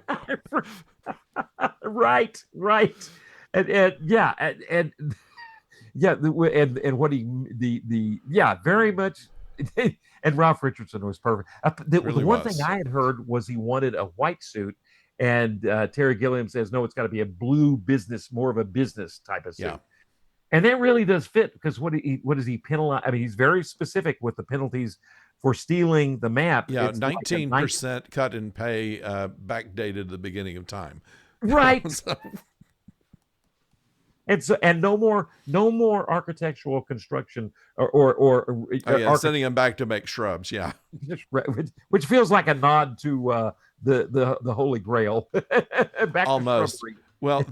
Speaker 2: Right, right, and yeah, and yeah, and what he the yeah, very much. And Ralph Richardson was perfect. The
Speaker 1: Really
Speaker 2: one thing
Speaker 1: was.
Speaker 2: I had heard was he wanted a white suit, and Terry Gilliam says no, it's got to be a blue business, more of a business type of
Speaker 1: Yeah.
Speaker 2: suit. And that really does fit because what does he penalize? I mean, he's very specific with the penalties for stealing the map.
Speaker 1: Yeah,
Speaker 2: It's like a night,
Speaker 1: 19% cut in pay, backdated to the beginning of time.
Speaker 2: right?
Speaker 1: So,
Speaker 2: And so, and no more architectural construction
Speaker 1: oh
Speaker 2: or
Speaker 1: yeah, sending him back to make shrubs. Yeah,
Speaker 2: which feels like a nod to the Holy Grail, back to
Speaker 1: almost.
Speaker 2: shrubbery.
Speaker 1: Well,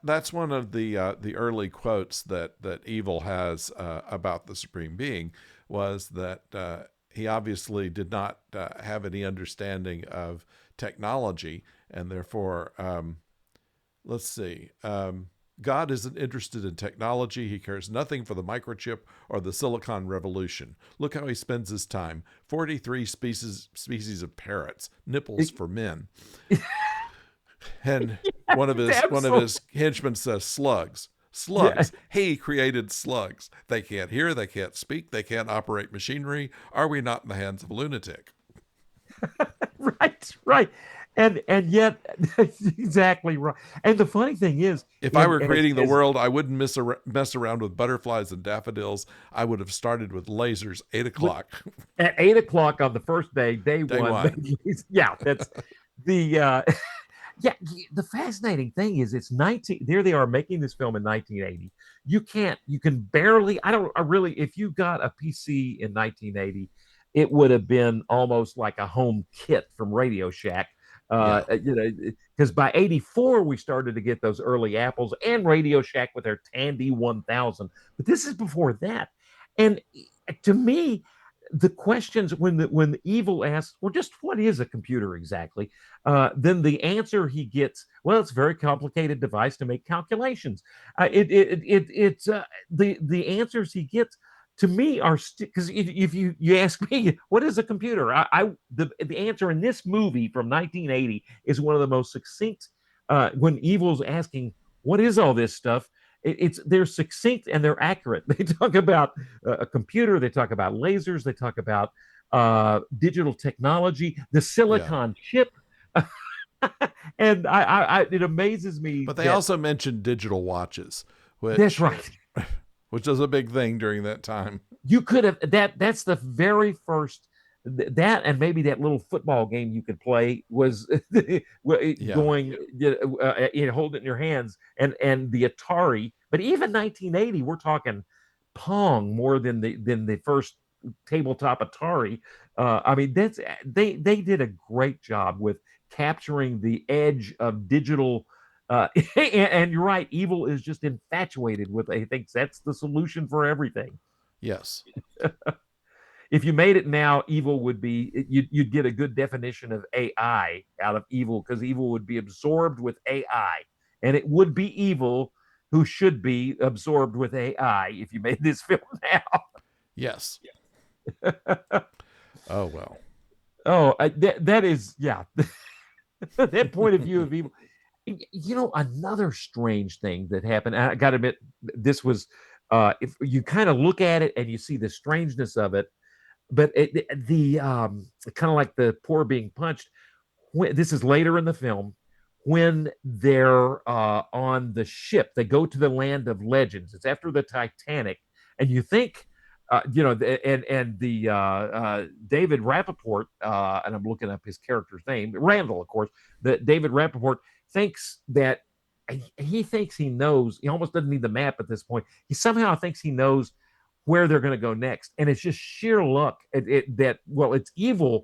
Speaker 1: that's one of the early quotes that Evil has about the Supreme Being, was that he obviously did not have any understanding of technology, and therefore, let's see. God isn't interested in technology. He cares nothing for the microchip or the silicon revolution. Look how he spends his time. 43 species of parrots, nipples for men. And one of
Speaker 2: Absolutely.
Speaker 1: his henchmen says slugs.
Speaker 2: Yeah,
Speaker 1: Slugs. He created slugs. They can't hear, they can't speak, they can't operate machinery. Are we not in the hands of a lunatic?
Speaker 2: right, right. And yet exactly right. And the funny thing is,
Speaker 1: If I
Speaker 2: in
Speaker 1: were creating the
Speaker 2: as
Speaker 1: world, I wouldn't mess around with butterflies and daffodils. I would have started with lasers, 8 o'clock,
Speaker 2: at 8 o'clock on the first day, day
Speaker 1: day
Speaker 2: one.
Speaker 1: one.
Speaker 2: Yeah, that's the yeah. The fascinating thing is, it's 19. There they are making this film in 1980. You can barely. I really. If you got a PC in 1980, it would have been almost like a home kit from Radio Shack.
Speaker 1: Yeah,
Speaker 2: Because by 84 we started to get those early Apples and Radio Shack with their Tandy 1000. But this is before that, and to me, the questions when the evil asks, well, just what is a computer exactly? Then the answer he gets, well, it's a very complicated device to make calculations. It's the answers he gets to me are because if you ask me what is a computer, the answer in this movie from 1980 is one of the most succinct. When evil's asking what is all this stuff, it's they're succinct and they're accurate. They talk about a computer, they talk about lasers, they talk about digital technology, the
Speaker 1: yeah.
Speaker 2: silicon chip. And it amazes me
Speaker 1: But they
Speaker 2: that
Speaker 1: also mentioned digital watches,
Speaker 2: that's
Speaker 1: which
Speaker 2: right.
Speaker 1: which was a big thing during that time.
Speaker 2: You could have that's the very first that, and maybe that little football game you could play was
Speaker 1: Yeah,
Speaker 2: going hold it in your hands, and the Atari. But even 1980, we're talking Pong more than the first tabletop Atari. I mean, they did a great job with capturing the edge of digital And you're right, evil is just infatuated with. He thinks that's the solution for everything.
Speaker 1: Yes.
Speaker 2: If you made it now, evil would be you'd get a good definition of AI out of evil because evil would be absorbed with AI, and it would be evil who should be absorbed with AI if you made this film
Speaker 1: Yes.
Speaker 2: now.
Speaker 1: Oh well.
Speaker 2: Oh, that is, yeah. That point of view of evil. You know, another strange thing that happened. I got to admit, this was, if you kind of look at it and you see the strangeness of it, but the kind of like the poor being punched. When this is later in the film, when they're on the ship, they go to the land of legends. It's after the Titanic, and you think, and the David Rappaport, and I'm looking up his character's name, Randall, of course. That David Rappaport thinks that he thinks he knows. He almost doesn't need the map at this point. He somehow thinks he knows where they're going to go next, and it's just sheer luck that well, it's evil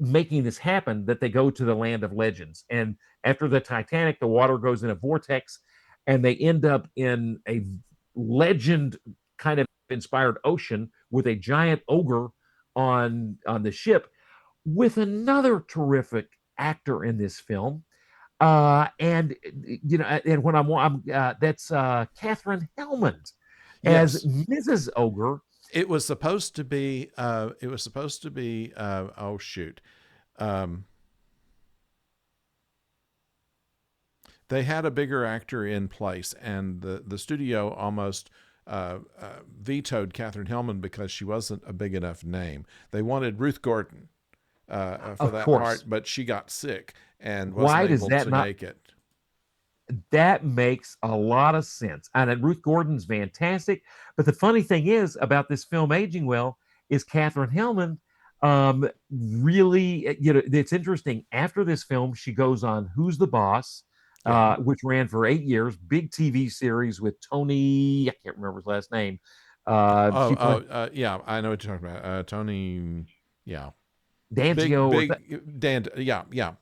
Speaker 2: making this happen that they go to the land of legends. And after the Titanic, the water goes in a vortex, and they end up in a legend kind of inspired ocean with a giant ogre on the ship with another terrific actor in this film. And and when I'm that's Catherine Hellman as
Speaker 1: Yes.
Speaker 2: Mrs. Ogre.
Speaker 1: It was supposed to be. It was supposed to be. Oh shoot. Um, they had a bigger actor in place, and the studio almost vetoed Catherine Hellman because she wasn't a big enough name. They wanted Ruth Gordon for
Speaker 2: Of
Speaker 1: that
Speaker 2: course.
Speaker 1: part, but she got sick and wasn't
Speaker 2: Why does
Speaker 1: able
Speaker 2: that
Speaker 1: to
Speaker 2: not?
Speaker 1: make it.
Speaker 2: That makes a lot of sense. And Ruth Gordon's fantastic. But the funny thing is about this film aging well is Catherine Hellman really, it's interesting. After this film, she goes on Who's the Boss,
Speaker 1: Yeah.
Speaker 2: which ran for 8 years, big TV series with Tony, I can't remember his last name.
Speaker 1: Oh,
Speaker 2: She played
Speaker 1: yeah. I know what you're talking about. Tony. Yeah.
Speaker 2: Danzio or
Speaker 1: Dan. Yeah. Yeah.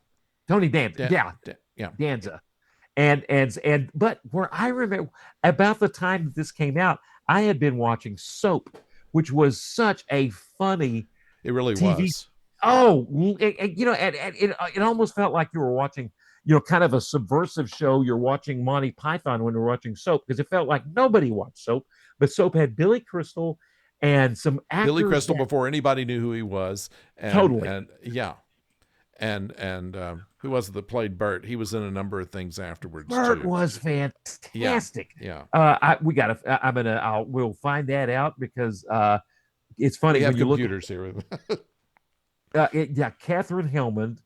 Speaker 2: Tony Danza.
Speaker 1: Dan,
Speaker 2: Yeah,
Speaker 1: yeah.
Speaker 2: Danza. And but where I remember about the time that this came out, I had been watching Soap, which was such a funny
Speaker 1: It really
Speaker 2: TV.
Speaker 1: was.
Speaker 2: Oh, it almost felt like you were watching, kind of a subversive show. You're watching Monty Python when you're watching Soap because it felt like nobody watched Soap, but Soap had Billy Crystal and some
Speaker 1: Billy
Speaker 2: actors
Speaker 1: Crystal
Speaker 2: that
Speaker 1: before anybody knew who he was,
Speaker 2: totally.
Speaker 1: and yeah, and who was it that played Bert? He was in a number of things afterwards
Speaker 2: Bert
Speaker 1: too.
Speaker 2: was
Speaker 1: Yeah,
Speaker 2: fantastic.
Speaker 1: yeah.
Speaker 2: We gotta. I'm gonna. We'll find that out because it's funny
Speaker 1: We have
Speaker 2: when you look at
Speaker 1: computers here.
Speaker 2: yeah, Catherine Hellman.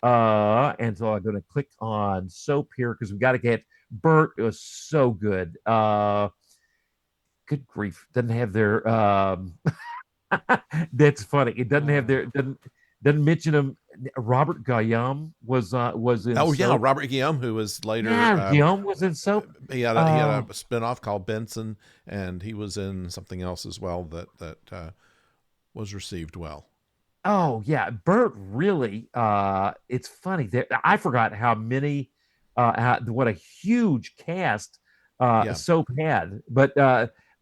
Speaker 2: And so I'm gonna click on Soap here because we got to get Bert. It was so good. Good grief, doesn't have their. That's funny. It doesn't have their doesn't mention him. Robert Guillaume was in
Speaker 1: Oh yeah,
Speaker 2: Soap.
Speaker 1: Robert Guillaume, who was later.
Speaker 2: Yeah, Guillaume was in Soap.
Speaker 1: He had
Speaker 2: Uh,
Speaker 1: a spinoff called Benson, and he was in something else as well that was received well.
Speaker 2: oh yeah, Bert really. It's funny that I forgot how many. What a huge cast
Speaker 1: Yeah,
Speaker 2: Soap had, but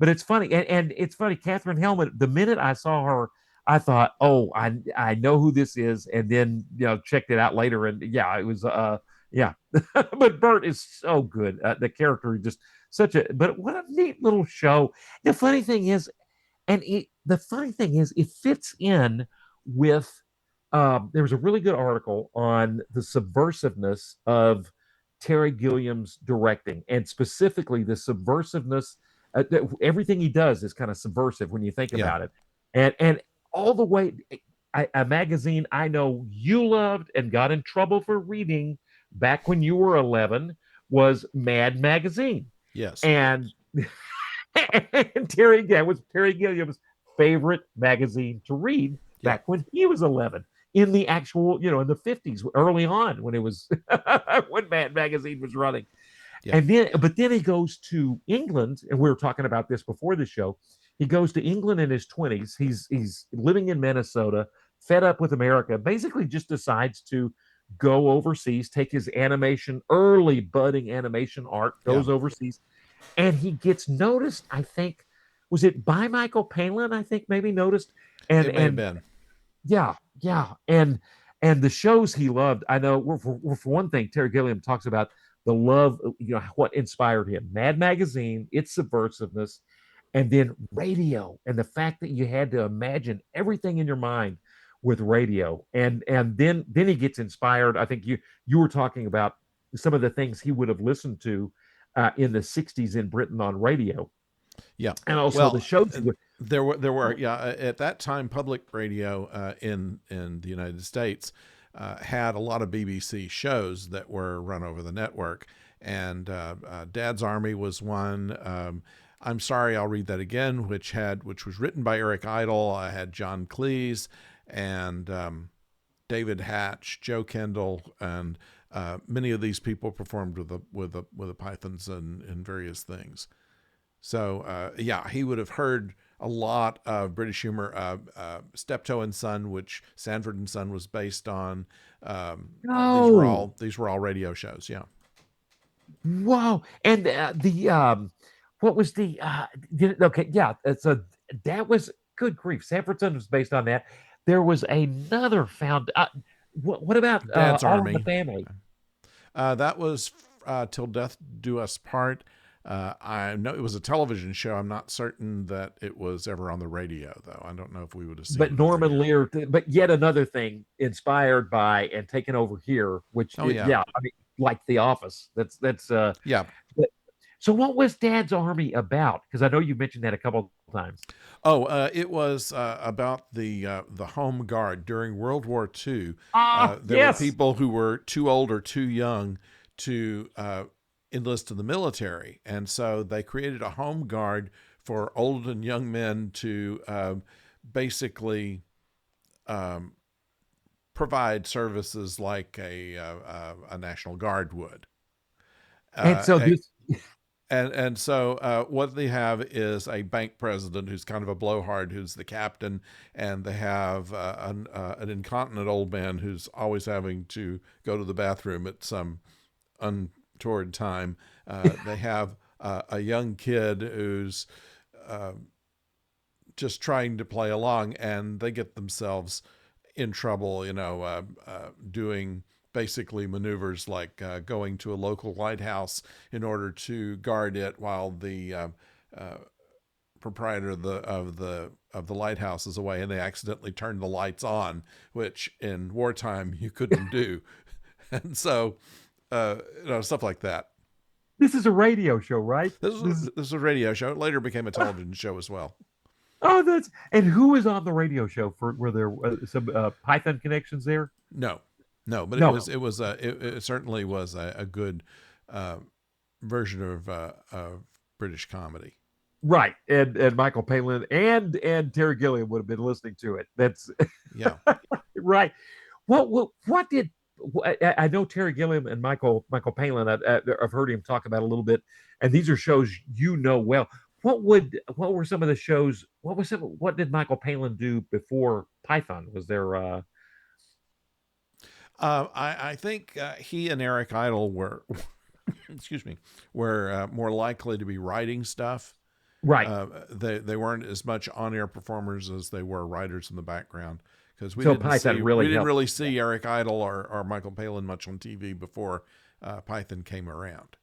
Speaker 2: it's funny, and it's funny. Catherine Hellman. The minute I saw her, I thought, oh, I know who this is, and then checked it out later, and yeah, it was yeah. But Bert is so good. The character just such a. But what a neat little show. The funny thing is, the funny thing is, it fits in with. There was a really good article on the subversiveness of Terry Gilliam's directing, and specifically the subversiveness. Everything he does is kind of subversive when you think
Speaker 1: yeah.
Speaker 2: about it, and all the way. A magazine I know you loved and got in trouble for reading back when you were 11 was Mad Magazine,
Speaker 1: Yes.
Speaker 2: and and Terry that was Terry Gilliam's favorite magazine to read
Speaker 1: Yeah.
Speaker 2: back when he was 11 in the actual, in the 50s, early on when it was when Mad Magazine was running.
Speaker 1: Yeah.
Speaker 2: But then he goes to England, and we were talking about this before the show. He goes to England in his 20s. He's living in Minnesota, fed up with America, basically just decides to go overseas, take his animation, early budding animation art,
Speaker 1: Yeah,
Speaker 2: goes overseas, and he gets noticed. I think was it by Michael Palin? I think maybe noticed, and
Speaker 1: it may have
Speaker 2: and
Speaker 1: been.
Speaker 2: yeah, yeah, and the shows he loved. I know for one thing, Terry Gilliam talks about the love, what inspired him. Mad Magazine, its subversiveness, and then radio, and the fact that you had to imagine everything in your mind with radio, and then he gets inspired. I think you were talking about some of the things he would have listened to in the '60s in Britain on radio,
Speaker 1: Yeah.
Speaker 2: and also the
Speaker 1: Well,
Speaker 2: shows he would.
Speaker 1: there were yeah, at that time public radio in the United States had a lot of BBC shows that were run over the network, and Dad's Army was one. I'm sorry, I'll read that again, which was written by Eric Idle. I had John Cleese and David Hatch, Joe Kendall, and many of these people performed with the Pythons and various things. So yeah, he would have heard a lot of British humor. Steptoe and Son, which Sanford and Son was based on. These were
Speaker 2: No,
Speaker 1: all radio shows. Yeah,
Speaker 2: wow, and the what was the okay, yeah, so that was good grief. Sanford was based on that. There was another found. What about
Speaker 1: Dad's
Speaker 2: All in the
Speaker 1: Army.
Speaker 2: Family?
Speaker 1: That was Till Death Do Us Part. I know it was a television show. I'm not certain that it was ever on the radio, though. I don't know if we would have seen
Speaker 2: But
Speaker 1: it over
Speaker 2: Norman
Speaker 1: here.
Speaker 2: Lear, but yet another thing inspired by and taken over here, which
Speaker 1: Oh yeah,
Speaker 2: yeah, I mean, like The Office. That's
Speaker 1: yeah.
Speaker 2: but- so what was Dad's Army about? Because I know you mentioned that a couple of times.
Speaker 1: Oh, it was about the Home Guard during World War II.
Speaker 2: Ah,
Speaker 1: There were
Speaker 2: yes.
Speaker 1: people who were too old or too young to enlist in the military, and so they created a Home Guard for old and young men to basically um, provide services like a National Guard would.
Speaker 2: And
Speaker 1: Uh,
Speaker 2: so this
Speaker 1: and so what they have is a bank president who's kind of a blowhard, who's the captain, and they have an incontinent old man who's always having to go to the bathroom at some untoward time. They have a young kid who's uh, just trying to play along, and they get themselves in trouble, doing basically maneuvers like going to a local lighthouse in order to guard it while the uh, proprietor of the lighthouse is away, and they accidentally turn the lights on, which in wartime you couldn't do, and so stuff like that.
Speaker 2: this is a radio show, right?
Speaker 1: This was,
Speaker 2: This is
Speaker 1: this was a radio show. It later became a television show as well.
Speaker 2: oh, that's and who was on the radio show for? Were there some Python connections there?
Speaker 1: No, no, but
Speaker 2: No,
Speaker 1: it certainly was a good uh, version of British comedy.
Speaker 2: right. And Michael Palin and Terry Gilliam would have been listening to it. That's
Speaker 1: Yeah.
Speaker 2: right. What did I know Terry Gilliam and Michael Palin? I've heard him talk about a little bit, and these are shows you know well. What were some of the shows? What did Michael Palin do before Python? Was there
Speaker 1: I think he and Eric Idle were, excuse me, were more likely to be writing stuff.
Speaker 2: right?
Speaker 1: They weren't as much on air performers as they were writers in the background, because
Speaker 2: So Python
Speaker 1: we
Speaker 2: really
Speaker 1: didn't
Speaker 2: helped.
Speaker 1: really see Eric Idle or Michael Palin much on TV before Python came around,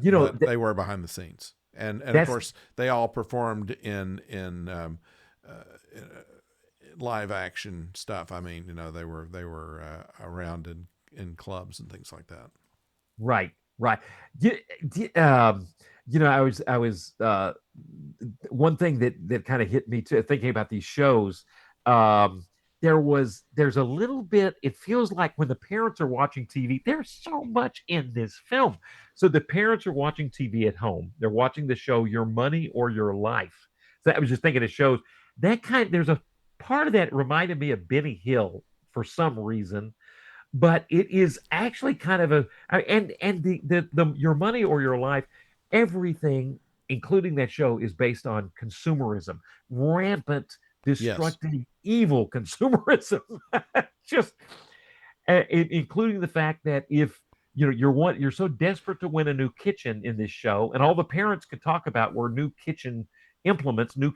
Speaker 2: You know
Speaker 1: but they were behind the scenes, and of
Speaker 2: that's
Speaker 1: course they all performed in uh, live action stuff. I mean, they were around in clubs and things like that.
Speaker 2: right, right. You, I was one thing that kind of hit me too, thinking about these shows. Um, there's a little bit. It feels like when the parents are watching TV, there's so much in this film. So the parents are watching TV at home. They're watching the show Your Money or Your Life. So I was just thinking of shows that kind. There's a part of that reminded me of Benny Hill for some reason, but it is actually kind of and the Your Money or Your Life, everything including that show is based on consumerism, rampant
Speaker 1: Yes.
Speaker 2: destructive evil consumerism. Just including the fact that if you're so desperate to win a new kitchen in this show, and all the parents could talk about were new kitchen implements, new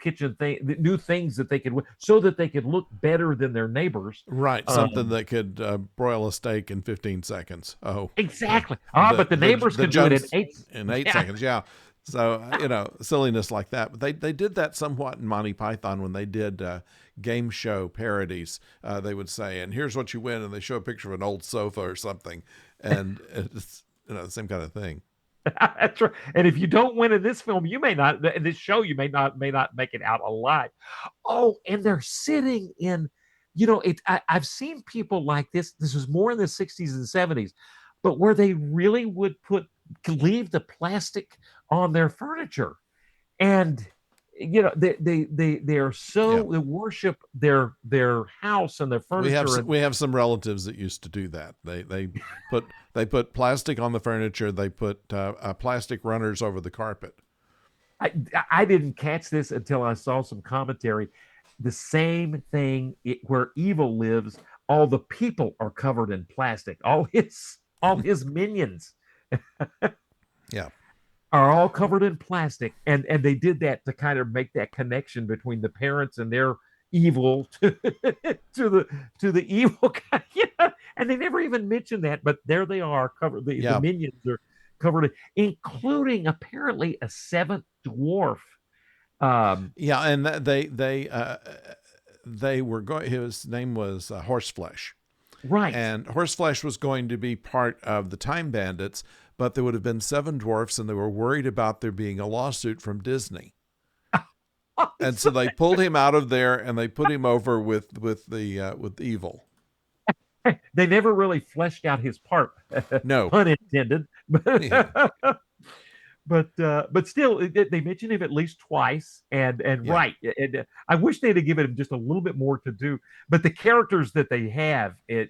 Speaker 2: things that they could win, so that they could look better than their neighbors.
Speaker 1: Right, something
Speaker 2: Um,
Speaker 1: that could broil a steak in 15 seconds. Oh,
Speaker 2: exactly. But the
Speaker 1: the
Speaker 2: neighbors
Speaker 1: the
Speaker 2: could do it in
Speaker 1: Jones
Speaker 2: eight.
Speaker 1: in 8 seconds.
Speaker 2: Yeah,
Speaker 1: Yeah. So silliness like that. But they did that somewhat in Monty Python when they did game show parodies. They would say, "And here's what you win," and they show a picture of an old sofa or something, and it's the same kind of thing.
Speaker 2: that's right. And if you don't win in this film, you may not in this show, you may not make it out alive. Oh, and they're sitting in, I've seen people like this. This was more in the 60s and 70s, but where they really would leave the plastic on their furniture. And they are
Speaker 1: Yeah.
Speaker 2: so they worship their house and their furniture. And
Speaker 1: We have some relatives that used to do that. They put plastic on the furniture. They put plastic runners over the carpet.
Speaker 2: I, I didn't catch this until I saw some commentary. The same thing where evil lives, all the people are covered in plastic. All his minions
Speaker 1: Yeah.
Speaker 2: are all covered in plastic, and they did that to kind of make that connection between the parents and their evil to the evil guy. Yeah. And they never even mentioned that, but there they are covered. The
Speaker 1: Yeah.
Speaker 2: minions are covered, including apparently a seventh dwarf. Um,
Speaker 1: Yeah. And they were going. His name was Horseflesh.
Speaker 2: right.
Speaker 1: And Horseflesh was going to be part of the Time Bandits, but there would have been seven dwarfs, and they were worried about there being a lawsuit from Disney. And so they pulled him out of there, and they put him over with evil.
Speaker 2: They never really fleshed out his part,
Speaker 1: No,
Speaker 2: pun intended.
Speaker 1: yeah,
Speaker 2: But still, they mention him at least twice, and
Speaker 1: yeah,
Speaker 2: right, and I wish they'd have given him just a little bit more to do. But the characters that they have, they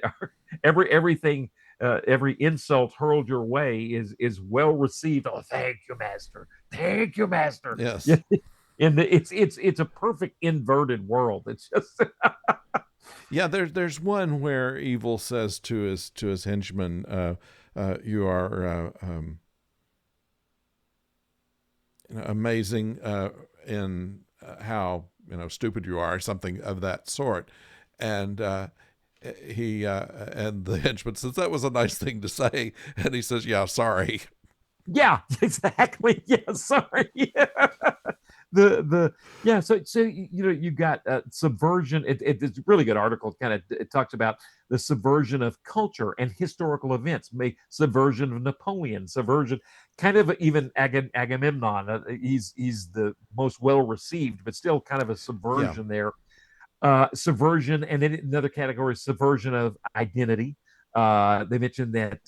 Speaker 2: are, everything, every insult hurled your way is well received. Oh, thank you, master. Thank you, master. Yeah,
Speaker 1: yes,
Speaker 2: it's a perfect inverted world. It's just
Speaker 1: yeah. There's one where evil says to his henchman, "You are amazing in how stupid you are," something of that sort, and he and the henchman says that was a nice thing to say, and he says, "Yeah, sorry."
Speaker 2: yeah, exactly. Yeah, sorry. Yeah. The yeah, so you got subversion. It's a really good article. It talks about the subversion of culture and historical events, make subversion of Napoleon, subversion, kind of even Agamemnon. He's the most well received, but still kind of a
Speaker 1: Yeah,
Speaker 2: subversion there. Subversion, and then another category, subversion of identity. They mentioned that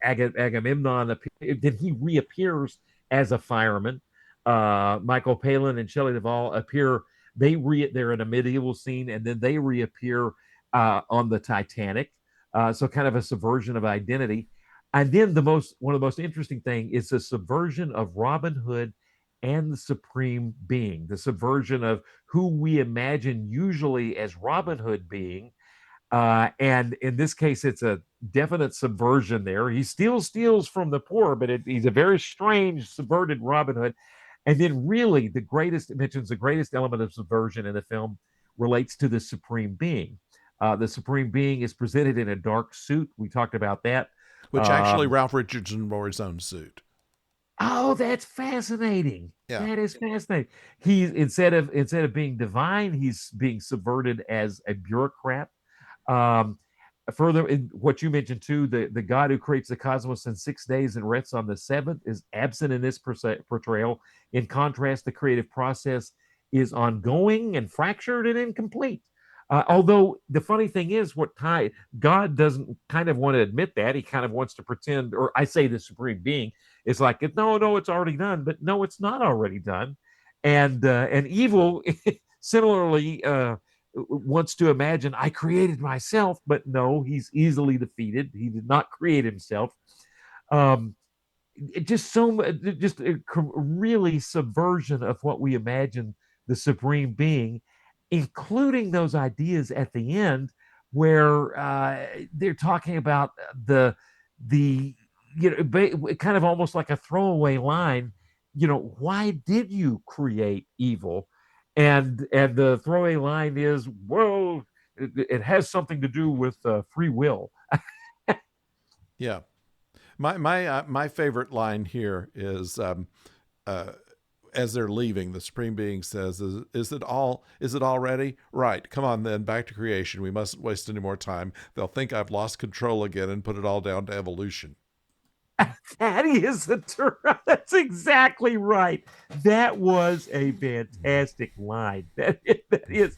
Speaker 2: Agamemnon, then he reappears as a fireman. Michael Palin and Shelley Duvall appear. They're in a medieval scene, and then they reappear on the Titanic. So kind of a subversion of identity. And then one of the most interesting thing is the subversion of Robin Hood and the Supreme Being, the subversion of who we imagine usually as Robin Hood being. And in this case, it's a definite subversion there. He still steals from the poor, but he's a very strange, subverted Robin Hood. And then, really, it mentions the greatest element of subversion in the film relates to the Supreme Being. The Supreme Being is presented in a dark suit. We talked about that.
Speaker 1: which actually
Speaker 2: Um,
Speaker 1: Ralph Richardson wore his own suit.
Speaker 2: oh, that's fascinating.
Speaker 1: Yeah,
Speaker 2: That is fascinating. He's instead of being divine, he's being subverted as a bureaucrat. Um, Further, in what you mentioned too, the God who creates the cosmos in 6 days and rests on the seventh is absent in this portrayal. In contrast, the creative process is ongoing and fractured and incomplete. Although the funny thing is, God doesn't kind of want to admit that. He kind of wants to pretend, or I say the supreme being is like, no, no, it's already done, but no, it's not already done. And evil similarly wants to imagine I created myself, but no, he's easily defeated. He did not create himself. Um, it just just a really subversion of what we imagine the supreme being, including those ideas at the end where they're talking about the kind of almost like a throwaway line. Why did you create evil? And the throwaway line is, well, it has something to do with free will.
Speaker 1: Yeah. My favorite line here is uh, as they're leaving, the Supreme Being says, Is it all ready? Right. Come on then, back to creation. We mustn't waste any more time. They'll think I've lost control again and put it all down to evolution."
Speaker 2: That is the term. That's exactly right. That was a fantastic line. That is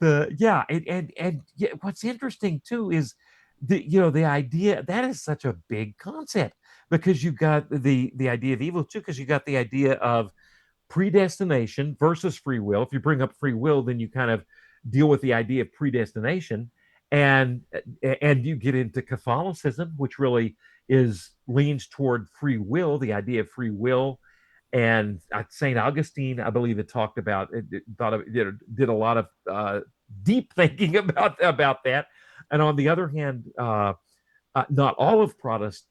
Speaker 2: the yeah, and yeah, what's interesting too is the idea that is such a big concept, because you got the idea of evil too, because you got the idea of predestination versus free will. If you bring up free will, then you kind of deal with the idea of predestination, and and you get into Catholicism, which really is leans toward free will, the idea of free will. And Saint Augustine, I believe, it talked about it thought of did a lot of deep thinking about that. And on the other hand, not all of Protestant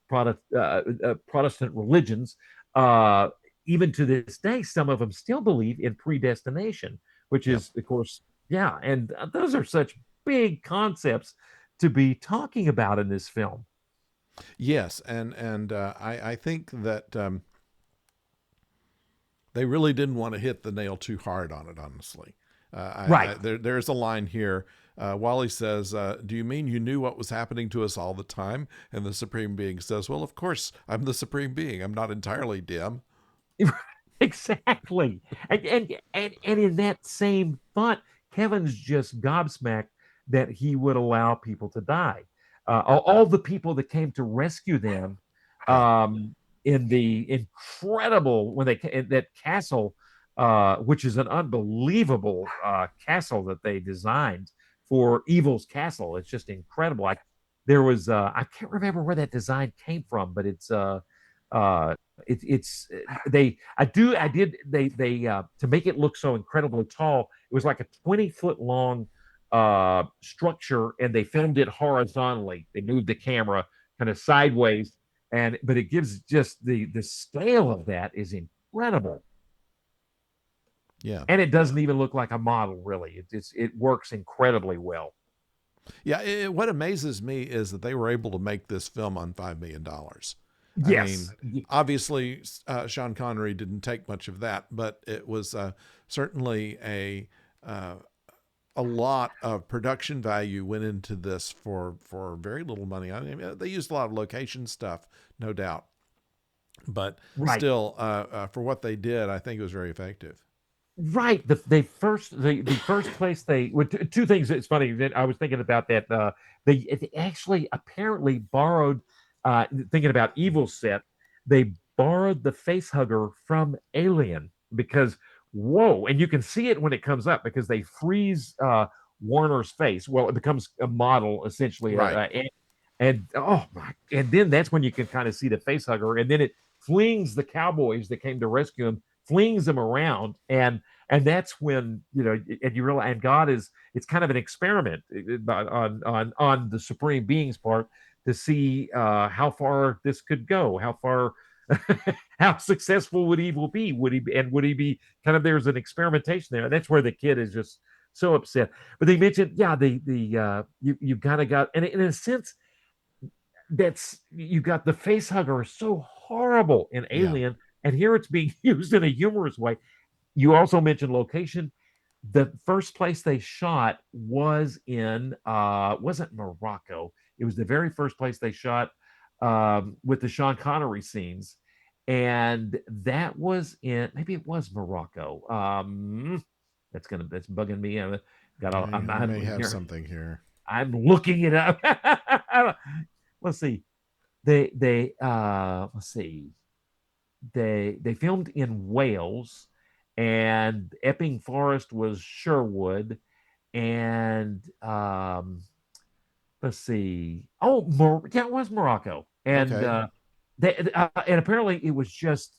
Speaker 2: religions, uh, even to this day, some of them still believe in predestination, which
Speaker 1: Yeah.
Speaker 2: is, of course, yeah. And those are such big concepts to be talking about in this film.
Speaker 1: Yes, and I think that they really didn't want to hit the nail too hard on it. Honestly,
Speaker 2: Right.
Speaker 1: there's a line here. Wally says, "Do you mean you knew what was happening to us all the time?" And the Supreme Being says, "Well, of course, I'm the Supreme Being. I'm not entirely dim."
Speaker 2: Exactly. And in that same thought, Kevin's just gobsmacked that he would allow people to die. All the people that came to rescue them,
Speaker 1: Yeah,
Speaker 2: in the incredible when they in that castle, which is an unbelievable castle that they designed for Evil's castle. It's just incredible. There was I can't remember where that design came from, but uh, it's I did they to make it look so incredibly tall. It was like a 20-foot long structure, and they filmed it horizontally. They moved the camera kind of sideways, and but it gives just the scale of that is incredible.
Speaker 1: yeah,
Speaker 2: And it doesn't even look like a model, really. It works incredibly well.
Speaker 1: yeah. What amazes me is that they were able to make this film on $5 million. I
Speaker 2: Yes.
Speaker 1: mean, obviously, Sean Connery didn't take much of that, but it was certainly uh, a lot of production value went into this for very little money. I mean, they used a lot of location stuff, no doubt, but
Speaker 2: Right.
Speaker 1: still, for what they did, I think it was very effective.
Speaker 2: Right. The first place they with two things. It's funny that I was thinking about that. They actually apparently borrowed. Thinking about Evil set, they borrowed the face hugger from Alien, because whoa, and you can see it when it comes up because they freeze Warner's face. Well, it becomes a model essentially,
Speaker 1: Right.
Speaker 2: and oh my, and then that's when you can kind of see the face hugger, and then it flings the cowboys that came to rescue him, flings them around, and that's when and you realize, and God is, it's kind of an experiment on the Supreme Being's part to see how far this could go, how far how successful would evil be, would he be kind of, there's an experimentation there, and that's where the kid is just so upset. But they mentioned, yeah, you've kind of got, and in a sense, that's, you got the face hugger is so horrible in
Speaker 1: Yeah.
Speaker 2: Alien, and here it's being used in a humorous way. You also mentioned location. The first place they shot was in wasn't Morocco. It was the very first place they shot with the Sean Connery scenes, and that was in, maybe it was Morocco. That's bugging me.
Speaker 1: I may have something here.
Speaker 2: I'm looking it up. Let's see. Let's see, they filmed in Wales, and Epping Forest was Sherwood, and let's see. Oh, yeah, it was Morocco, and
Speaker 1: Okay.
Speaker 2: and apparently it was just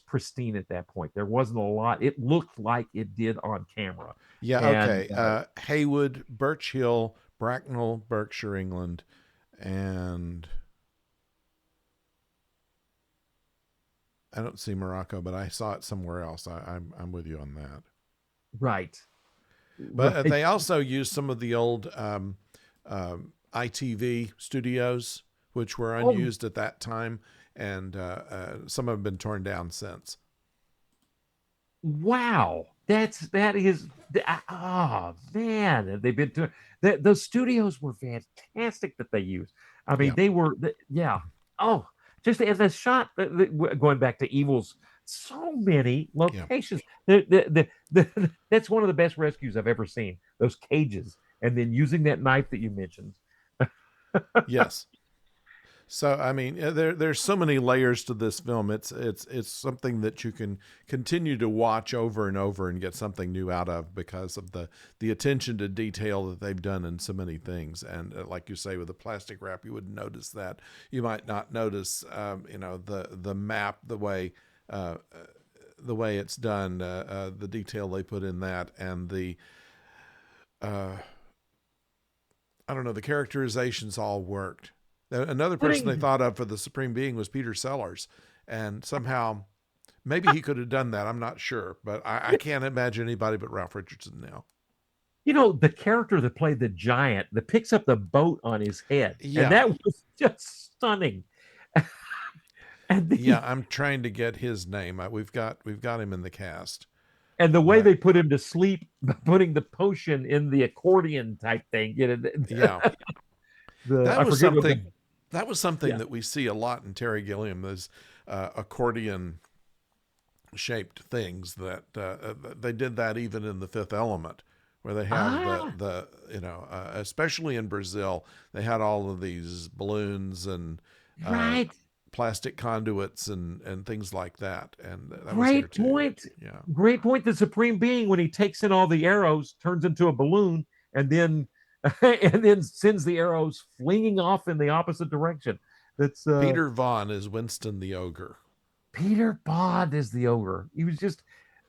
Speaker 2: pristine at that point. There wasn't a lot. It looked like it did on camera,
Speaker 1: Yeah.
Speaker 2: and
Speaker 1: Okay. Haywood, Birch Hill, Bracknell, Berkshire, England, and I don't see Morocco, but I saw it somewhere else. I'm with you on that.
Speaker 2: Right.
Speaker 1: But
Speaker 2: Right.
Speaker 1: they also used some of the old ITV studios, which were
Speaker 2: Oh,
Speaker 1: unused at that time, and some have been torn down since.
Speaker 2: wow. That is oh man, they've been to those studios were fantastic that they used. I mean,
Speaker 1: Yeah,
Speaker 2: they were yeah. Oh, just as a shot going back to Evil's so many
Speaker 1: yeah,
Speaker 2: locations. That's one of the best rescues I've ever seen. Those cages and then using that knife that you mentioned.
Speaker 1: yes. So I mean, there's so many layers to this film. It's something that you can continue to watch over and over and get something new out of because of the attention to detail that they've done in so many things. And like you say, with the plastic wrap, you wouldn't notice that. You might not notice, the map, uh, the way it's done, the detail they put in that, and the uh, I don't know, the characterizations all worked. Another person they
Speaker 2: Putting
Speaker 1: thought of for the Supreme Being was Peter Sellers, and somehow maybe he could have done that. I'm not sure, but I can't imagine anybody but Ralph Richardson now.
Speaker 2: the character that played the giant that picks up the boat on his head, and
Speaker 1: Yeah,
Speaker 2: that was just stunning. And
Speaker 1: yeah.
Speaker 2: the
Speaker 1: I'm trying to get his name. We've got him in the cast,
Speaker 2: and the way
Speaker 1: but
Speaker 2: they put him to sleep, putting the potion in the accordion type thing.
Speaker 1: yeah,
Speaker 2: The
Speaker 1: that
Speaker 2: I
Speaker 1: was
Speaker 2: forget what
Speaker 1: something.
Speaker 2: the
Speaker 1: That was something
Speaker 2: yeah.
Speaker 1: that we see a lot in Terry Gilliam. Those accordion shaped things that they did that even in the Fifth Element, where they have
Speaker 2: Ah,
Speaker 1: especially in Brazil, they had all of these balloons and uh,
Speaker 2: right.
Speaker 1: plastic conduits and things like that, and that was here
Speaker 2: Great
Speaker 1: too.
Speaker 2: point.
Speaker 1: Yeah,
Speaker 2: Great point. The Supreme Being, when he takes in all the arrows, turns into a balloon, and then and then sends the arrows flinging off in the opposite direction. That's
Speaker 1: Peter Vaughn is Winston the ogre.
Speaker 2: Peter Bond is the ogre. He was just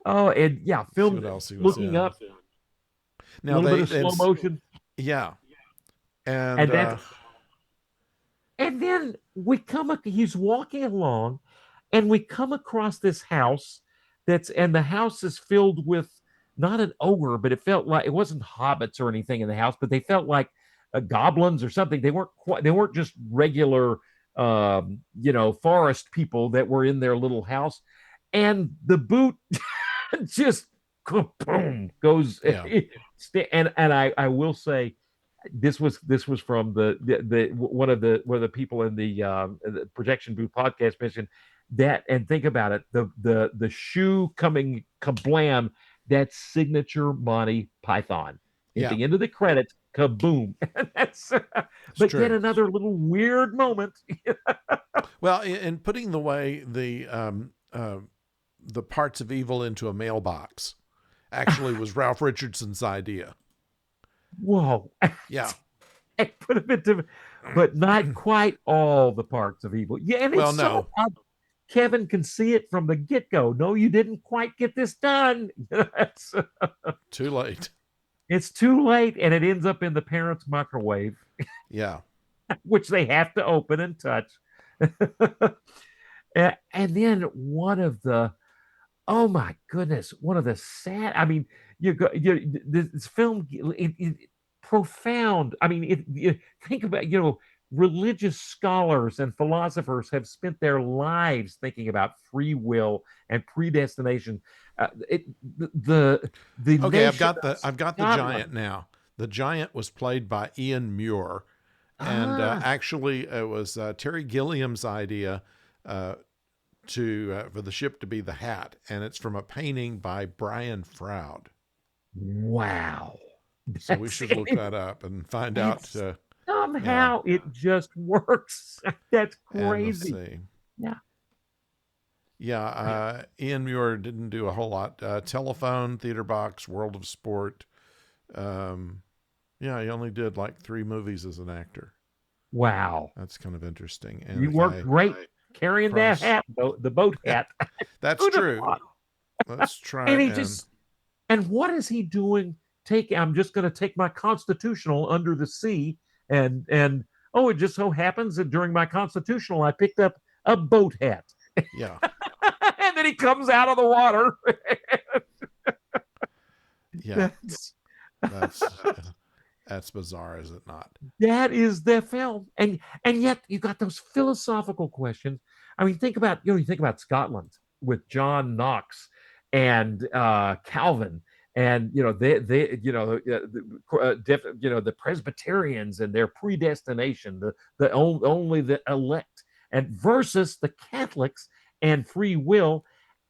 Speaker 2: oh, and yeah,
Speaker 1: Let's see
Speaker 2: filmed
Speaker 1: what else he was
Speaker 2: looking
Speaker 1: in.
Speaker 2: up, a
Speaker 1: Now
Speaker 2: little bit
Speaker 1: they
Speaker 2: of slow
Speaker 1: it's
Speaker 2: motion,
Speaker 1: yeah, and
Speaker 2: and that's and then he's walking along, and we come across this house and the house is filled with not an ogre, but it felt like it wasn't hobbits or anything in the house, but they felt like goblins or something. They weren't just regular forest people that were in their little house. And the boot just boom goes
Speaker 1: yeah,
Speaker 2: and I will say this was from the one of the people in the projection booth podcast mentioned that, and think about it, the shoe coming kablam, that signature Monty Python at
Speaker 1: yeah.
Speaker 2: the end of the credits, kaboom. That's
Speaker 1: It's
Speaker 2: but yet
Speaker 1: true.
Speaker 2: another little weird moment.
Speaker 1: Well, in putting the parts of evil into a mailbox actually was Ralph Richardson's idea.
Speaker 2: Whoa.
Speaker 1: Yeah.
Speaker 2: I put a bit to, but not quite all the parts of evil. Yeah, and it's
Speaker 1: Well,
Speaker 2: so
Speaker 1: no,
Speaker 2: odd. Kevin can see it from the get-go. No, you didn't quite get this done.
Speaker 1: too late.
Speaker 2: It's too late, and it ends up in the parents' microwave,
Speaker 1: Yeah.
Speaker 2: which they have to open and touch. And then one of the oh my goodness, one of the sad. I mean, this film profound. I mean, think about religious scholars and philosophers have spent their lives thinking about free will and predestination. The
Speaker 1: Okay,
Speaker 2: nation of
Speaker 1: I've got the giant
Speaker 2: Scotland.
Speaker 1: now. The giant was played by Ian Muir, and
Speaker 2: Ah,
Speaker 1: actually it was Terry Gilliam's idea uh, to for the ship to be the hat, and it's from a painting by Brian Froud.
Speaker 2: wow.
Speaker 1: So we
Speaker 2: That's
Speaker 1: should look that up and find out.
Speaker 2: that's
Speaker 1: Yeah,
Speaker 2: somehow it just works. That's
Speaker 1: and let's
Speaker 2: crazy.
Speaker 1: see.
Speaker 2: Yeah.
Speaker 1: Yeah, Ian Muir didn't do a whole lot. Telephone, Theater Box, World of Sport. Um, yeah, he only did like 3 movies as an actor.
Speaker 2: Wow.
Speaker 1: That's kind of interesting. And
Speaker 2: You
Speaker 1: if
Speaker 2: worked
Speaker 1: I
Speaker 2: great carrying that
Speaker 1: cross,
Speaker 2: hat, the boat hat.
Speaker 1: that's
Speaker 2: Who'd have
Speaker 1: true.
Speaker 2: thought?
Speaker 1: Let's try
Speaker 2: And he
Speaker 1: and
Speaker 2: just, and what is he doing I'm just going to take my constitutional under the sea, and oh, it just so happens that during my constitutional I picked up a boat hat.
Speaker 1: Yeah.
Speaker 2: And then he comes out of the water.
Speaker 1: Yeah.
Speaker 2: That's
Speaker 1: That's that's bizarre, is it not?
Speaker 2: that is the film. And yet you got those philosophical questions. I mean, think about, you think about Scotland with John Knox and Calvin, and they the Presbyterians and their predestination, only the elect, and versus the Catholics and free will.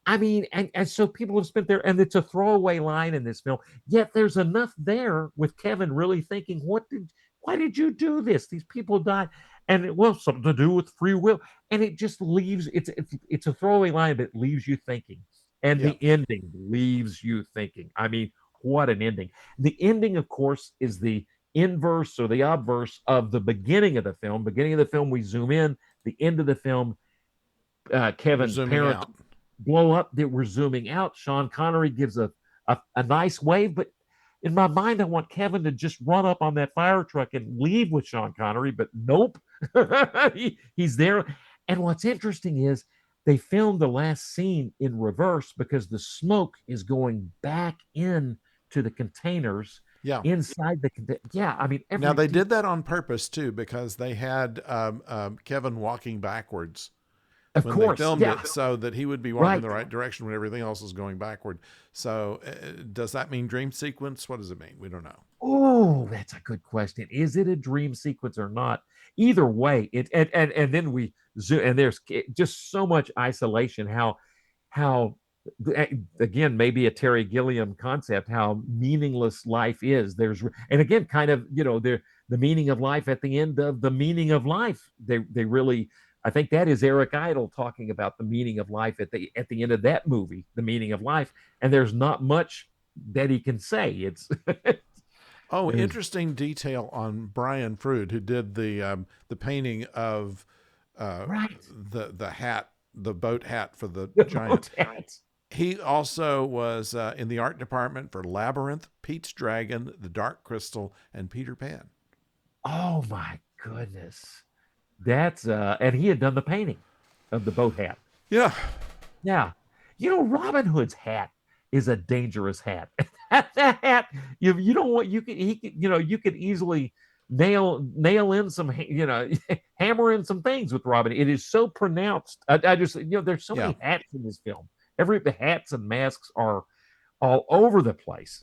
Speaker 2: I mean, and so people have spent there, and it's a throwaway line in this film. Yet there's enough there with Kevin really thinking, why did you do this? These people died, and something to do with free will, and it just leaves. It's a throwaway line, but it leaves you thinking, and
Speaker 1: Yeah.
Speaker 2: the ending leaves you thinking. I mean, what an ending! The ending, of course, is the inverse or the obverse of the beginning of the film. Beginning of the film, we zoom in. The end of the film,
Speaker 1: We're
Speaker 2: Kevin's
Speaker 1: zooming
Speaker 2: parents
Speaker 1: out.
Speaker 2: blow up, that we're zooming out. Sean Connery gives a nice wave, but in my mind, I want Kevin to just run up on that fire truck and leave with Sean Connery, but nope. He's there. And what's interesting is they filmed the last scene in reverse because the smoke is going back in to the containers
Speaker 1: Yeah.
Speaker 2: inside yeah, I mean,
Speaker 1: Now
Speaker 2: every
Speaker 1: they did that on purpose too, because they had Kevin walking backwards
Speaker 2: of
Speaker 1: when they
Speaker 2: course,
Speaker 1: filmed
Speaker 2: yeah,
Speaker 1: it, so that he would be walking in
Speaker 2: right.
Speaker 1: the right direction when everything else is going backward. So, does that mean dream sequence? What does it mean? We don't know.
Speaker 2: Oh, that's a good question. Is it a dream sequence or not? Either way, and then we zoom, and there's just so much isolation. How again, maybe a Terry Gilliam concept, how meaningless life is. And again, kind of, the meaning of life at the end of the meaning of life. They really, I think that is Eric Idle talking about the meaning of life at the end of that movie, the meaning of life. And there's not much that he can say. It's
Speaker 1: Oh,
Speaker 2: there's
Speaker 1: interesting detail on Brian Frood, who did the painting of
Speaker 2: right.
Speaker 1: the hat, the boat hat for the
Speaker 2: The
Speaker 1: giant.
Speaker 2: boat hats.
Speaker 1: He also was in the art department for Labyrinth, Pete's Dragon, The Dark Crystal, and Peter Pan.
Speaker 2: Oh my goodness. That's and he had done the painting of the boat hat.
Speaker 1: Yeah.
Speaker 2: Yeah. Robin Hood's hat is a dangerous hat. That hat, you don't want you could easily nail in some hammer in some things with Robin. It is so pronounced. I just there's so
Speaker 1: Yeah.
Speaker 2: many hats in this film. The hats and masks are all over the place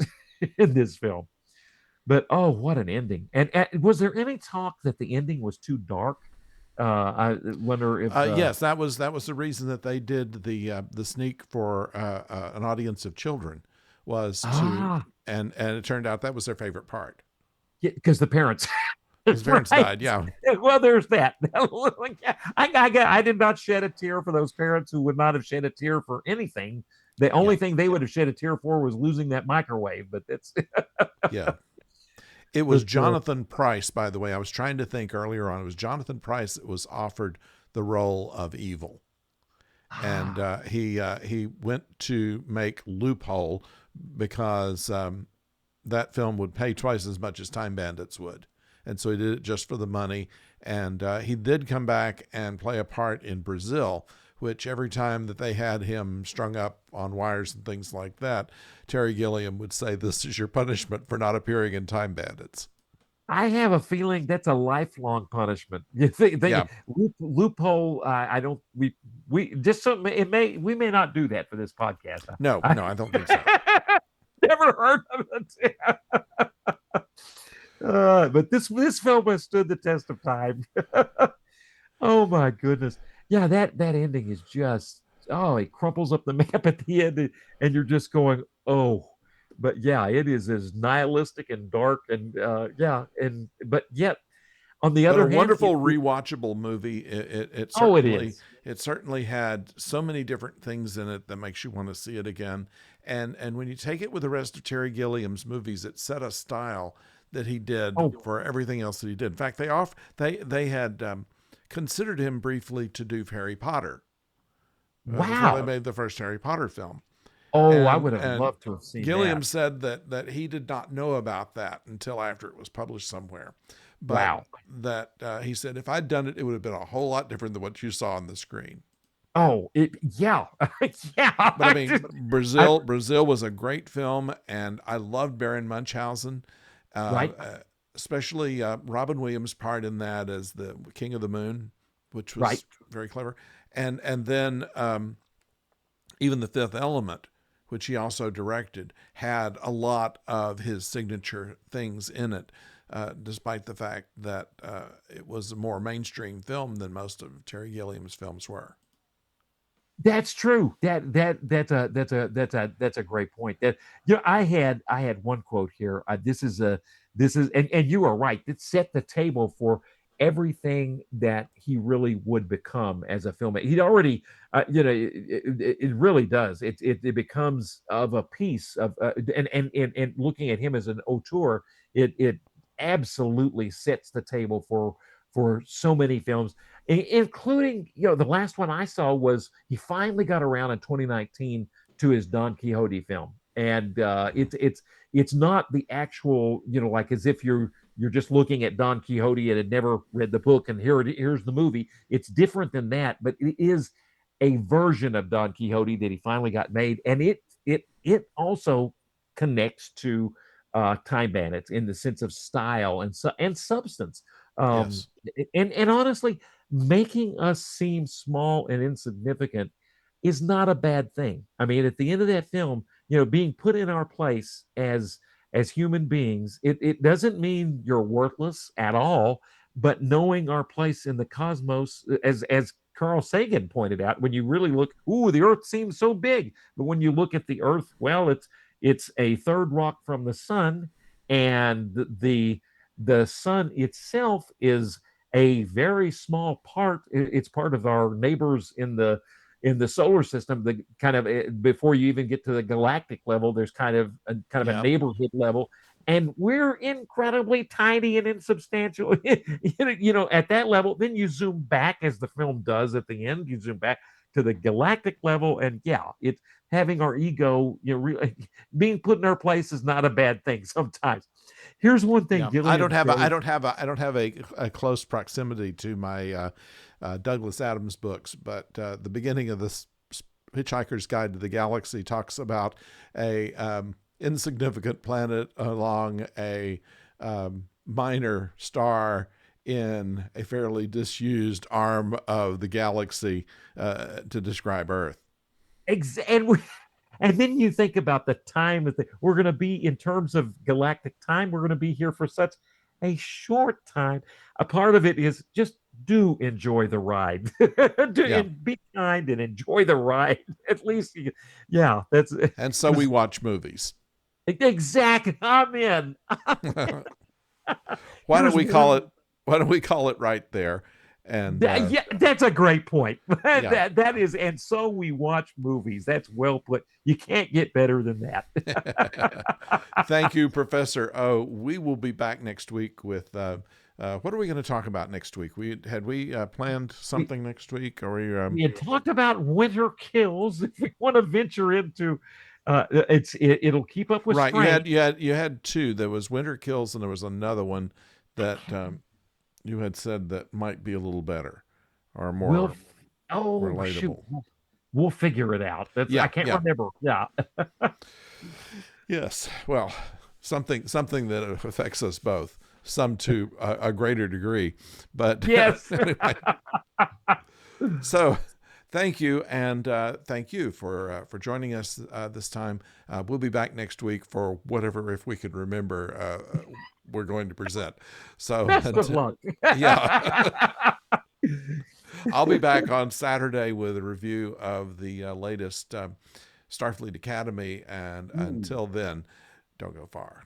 Speaker 2: in this film. But oh, what an ending! And was there any talk that the ending was too dark? I wonder if
Speaker 1: Yes, that was the reason that they did the sneak for an audience of children, was to,
Speaker 2: ah
Speaker 1: and it turned out that was their favorite part.
Speaker 2: yeah, because the parents.
Speaker 1: His parents
Speaker 2: Right.
Speaker 1: died. Yeah.
Speaker 2: Well, there's that. I did not shed a tear for those parents who would not have shed a tear for anything. The
Speaker 1: Yeah.
Speaker 2: only thing they would have shed a tear for was losing that microwave. But that's
Speaker 1: Yeah. It was
Speaker 2: but
Speaker 1: Jonathan Pryce, by the way. I was trying to think earlier on. It was Jonathan Pryce that was offered the role of evil, and he went to make Loophole because that film would pay twice as much as Time Bandits would, and so he did it just for the money. And he did come back and play a part in Brazil, which every time that they had him strung up on wires and things like that, Terry Gilliam would say, "This is your punishment for not appearing in Time Bandits."
Speaker 2: I have a feeling that's a lifelong punishment. You think
Speaker 1: Yeah.
Speaker 2: loophole? I don't. We just something. We may not do that for this podcast.
Speaker 1: No,
Speaker 2: I
Speaker 1: no, I don't think so.
Speaker 2: never heard of it. But this film has stood the test of time. Oh my goodness. Yeah, that ending is just, oh, it crumples up the map at the end, and you're just going, oh. But yeah, it is as nihilistic and dark, and yeah, and but yet on the
Speaker 1: But a
Speaker 2: other hand,
Speaker 1: wonderful rewatchable movie. It
Speaker 2: oh, it
Speaker 1: certainly
Speaker 2: is.
Speaker 1: it certainly had so many different things in it that makes you want to see it again. And when you take it with the rest of Terry Gilliam's movies, it set a style that he did
Speaker 2: Oh,
Speaker 1: for everything else that he did. In fact, they had considered him briefly to do Harry Potter before they
Speaker 2: wow.
Speaker 1: made the first Harry Potter film.
Speaker 2: Oh, I
Speaker 1: and
Speaker 2: would have
Speaker 1: and
Speaker 2: loved to have seen
Speaker 1: Gilliam
Speaker 2: that.
Speaker 1: said that he did not know about that until after it was published somewhere, but
Speaker 2: Wow.
Speaker 1: that he said if I'd done it, it would have been a whole lot different than what you saw on the screen.
Speaker 2: Oh, yeah. Yeah.
Speaker 1: But I mean,
Speaker 2: I,
Speaker 1: Brazil was a great film, and I loved Baron Munchausen, uh,
Speaker 2: right,
Speaker 1: uh, especially Robin Williams' part in that as the King of the Moon, which
Speaker 2: right.
Speaker 1: was very clever, and then even The Fifth Element, which he also directed, had a lot of his signature things in it. Despite the fact that it was a more mainstream film than most of Terry Gilliam's films were.
Speaker 2: That's true. That's a great point. That I had one quote here. This is and you are right. It set the table for everything that he really would become as a filmmaker. He'd already, it really does. It becomes of a piece of and looking at him as an auteur, it absolutely sets the table for so many films, including, the last one I saw was he finally got around in 2019 to his Don Quixote film, and it's not the actual, like as if you're just looking at Don Quixote and had never read the book, and here's the movie. It's different than that, but it is a version of Don Quixote that he finally got made, and it also connects to Time Bandits in the sense of style and substance. Um,
Speaker 1: Yes.
Speaker 2: and honestly, making us seem small and insignificant is not a bad thing. I mean, at the end of that film, being put in our place as human beings, it doesn't mean you're worthless at all, but knowing our place in the cosmos, as Carl Sagan pointed out, when you really look, ooh, the Earth seems so big, but when you look at the Earth, well, it's a third rock from the sun, and the sun itself is a very small part. It's part of our neighbors in the solar system. The kind of, before you even get to the galactic level, there's kind of a
Speaker 1: Yeah.
Speaker 2: neighborhood level, and we're incredibly tiny and insubstantial. At that level, then you zoom back, as the film does at the end. You zoom back to the galactic level, and yeah, it's having our ego, really, being put in our place is not a bad thing sometimes. Here's one thing
Speaker 1: Yeah, I don't
Speaker 2: Gilliam
Speaker 1: have a, I
Speaker 2: says.
Speaker 1: don't have a, I don't have a close proximity to my Douglas Adams books, but the beginning of this Hitchhiker's Guide to the Galaxy talks about a insignificant planet along a minor star in a fairly disused arm of the galaxy to describe Earth.
Speaker 2: And then you think about the time that we're going to be, in terms of galactic time, we're going to be here for such a short time. A part of it is just do enjoy the ride.
Speaker 1: Yeah,
Speaker 2: And be kind and enjoy the ride. At least, yeah, that's
Speaker 1: and so we watch movies.
Speaker 2: exactly. I'm in.
Speaker 1: Why don't
Speaker 2: Here's
Speaker 1: we call it?
Speaker 2: one.
Speaker 1: Why don't we call it right there? And
Speaker 2: Yeah, that's a great point.
Speaker 1: yeah,
Speaker 2: That is, and so we watch movies. That's well put. You can't get better than that.
Speaker 1: thank you, Professor O. We will be back next week with. What are we going to talk about next week? We planned
Speaker 2: we,
Speaker 1: something next week, or we
Speaker 2: we had talked about Winter Kills. If we want to venture into, it'll keep up with
Speaker 1: right? You
Speaker 2: Strange.
Speaker 1: had you had you had two. There was Winter Kills, and there was another one
Speaker 2: I
Speaker 1: that
Speaker 2: can't.
Speaker 1: you had said that might be a little better or
Speaker 2: We'll.
Speaker 1: more
Speaker 2: Oh shoot.
Speaker 1: relatable.
Speaker 2: We'll figure it out. I
Speaker 1: Yeah,
Speaker 2: can't
Speaker 1: yeah,
Speaker 2: remember. Yeah.
Speaker 1: yes. Well, something that affects us both, some to a greater degree, but
Speaker 2: Yes.
Speaker 1: anyway. So, thank you, and thank you for joining us this time. We'll be back next week for whatever, if we could remember, we're going to present. So,
Speaker 2: Best of luck.
Speaker 1: yeah, I'll be back on Saturday with a review of the latest Starfleet Academy, and
Speaker 2: Ooh.
Speaker 1: until then, don't go far.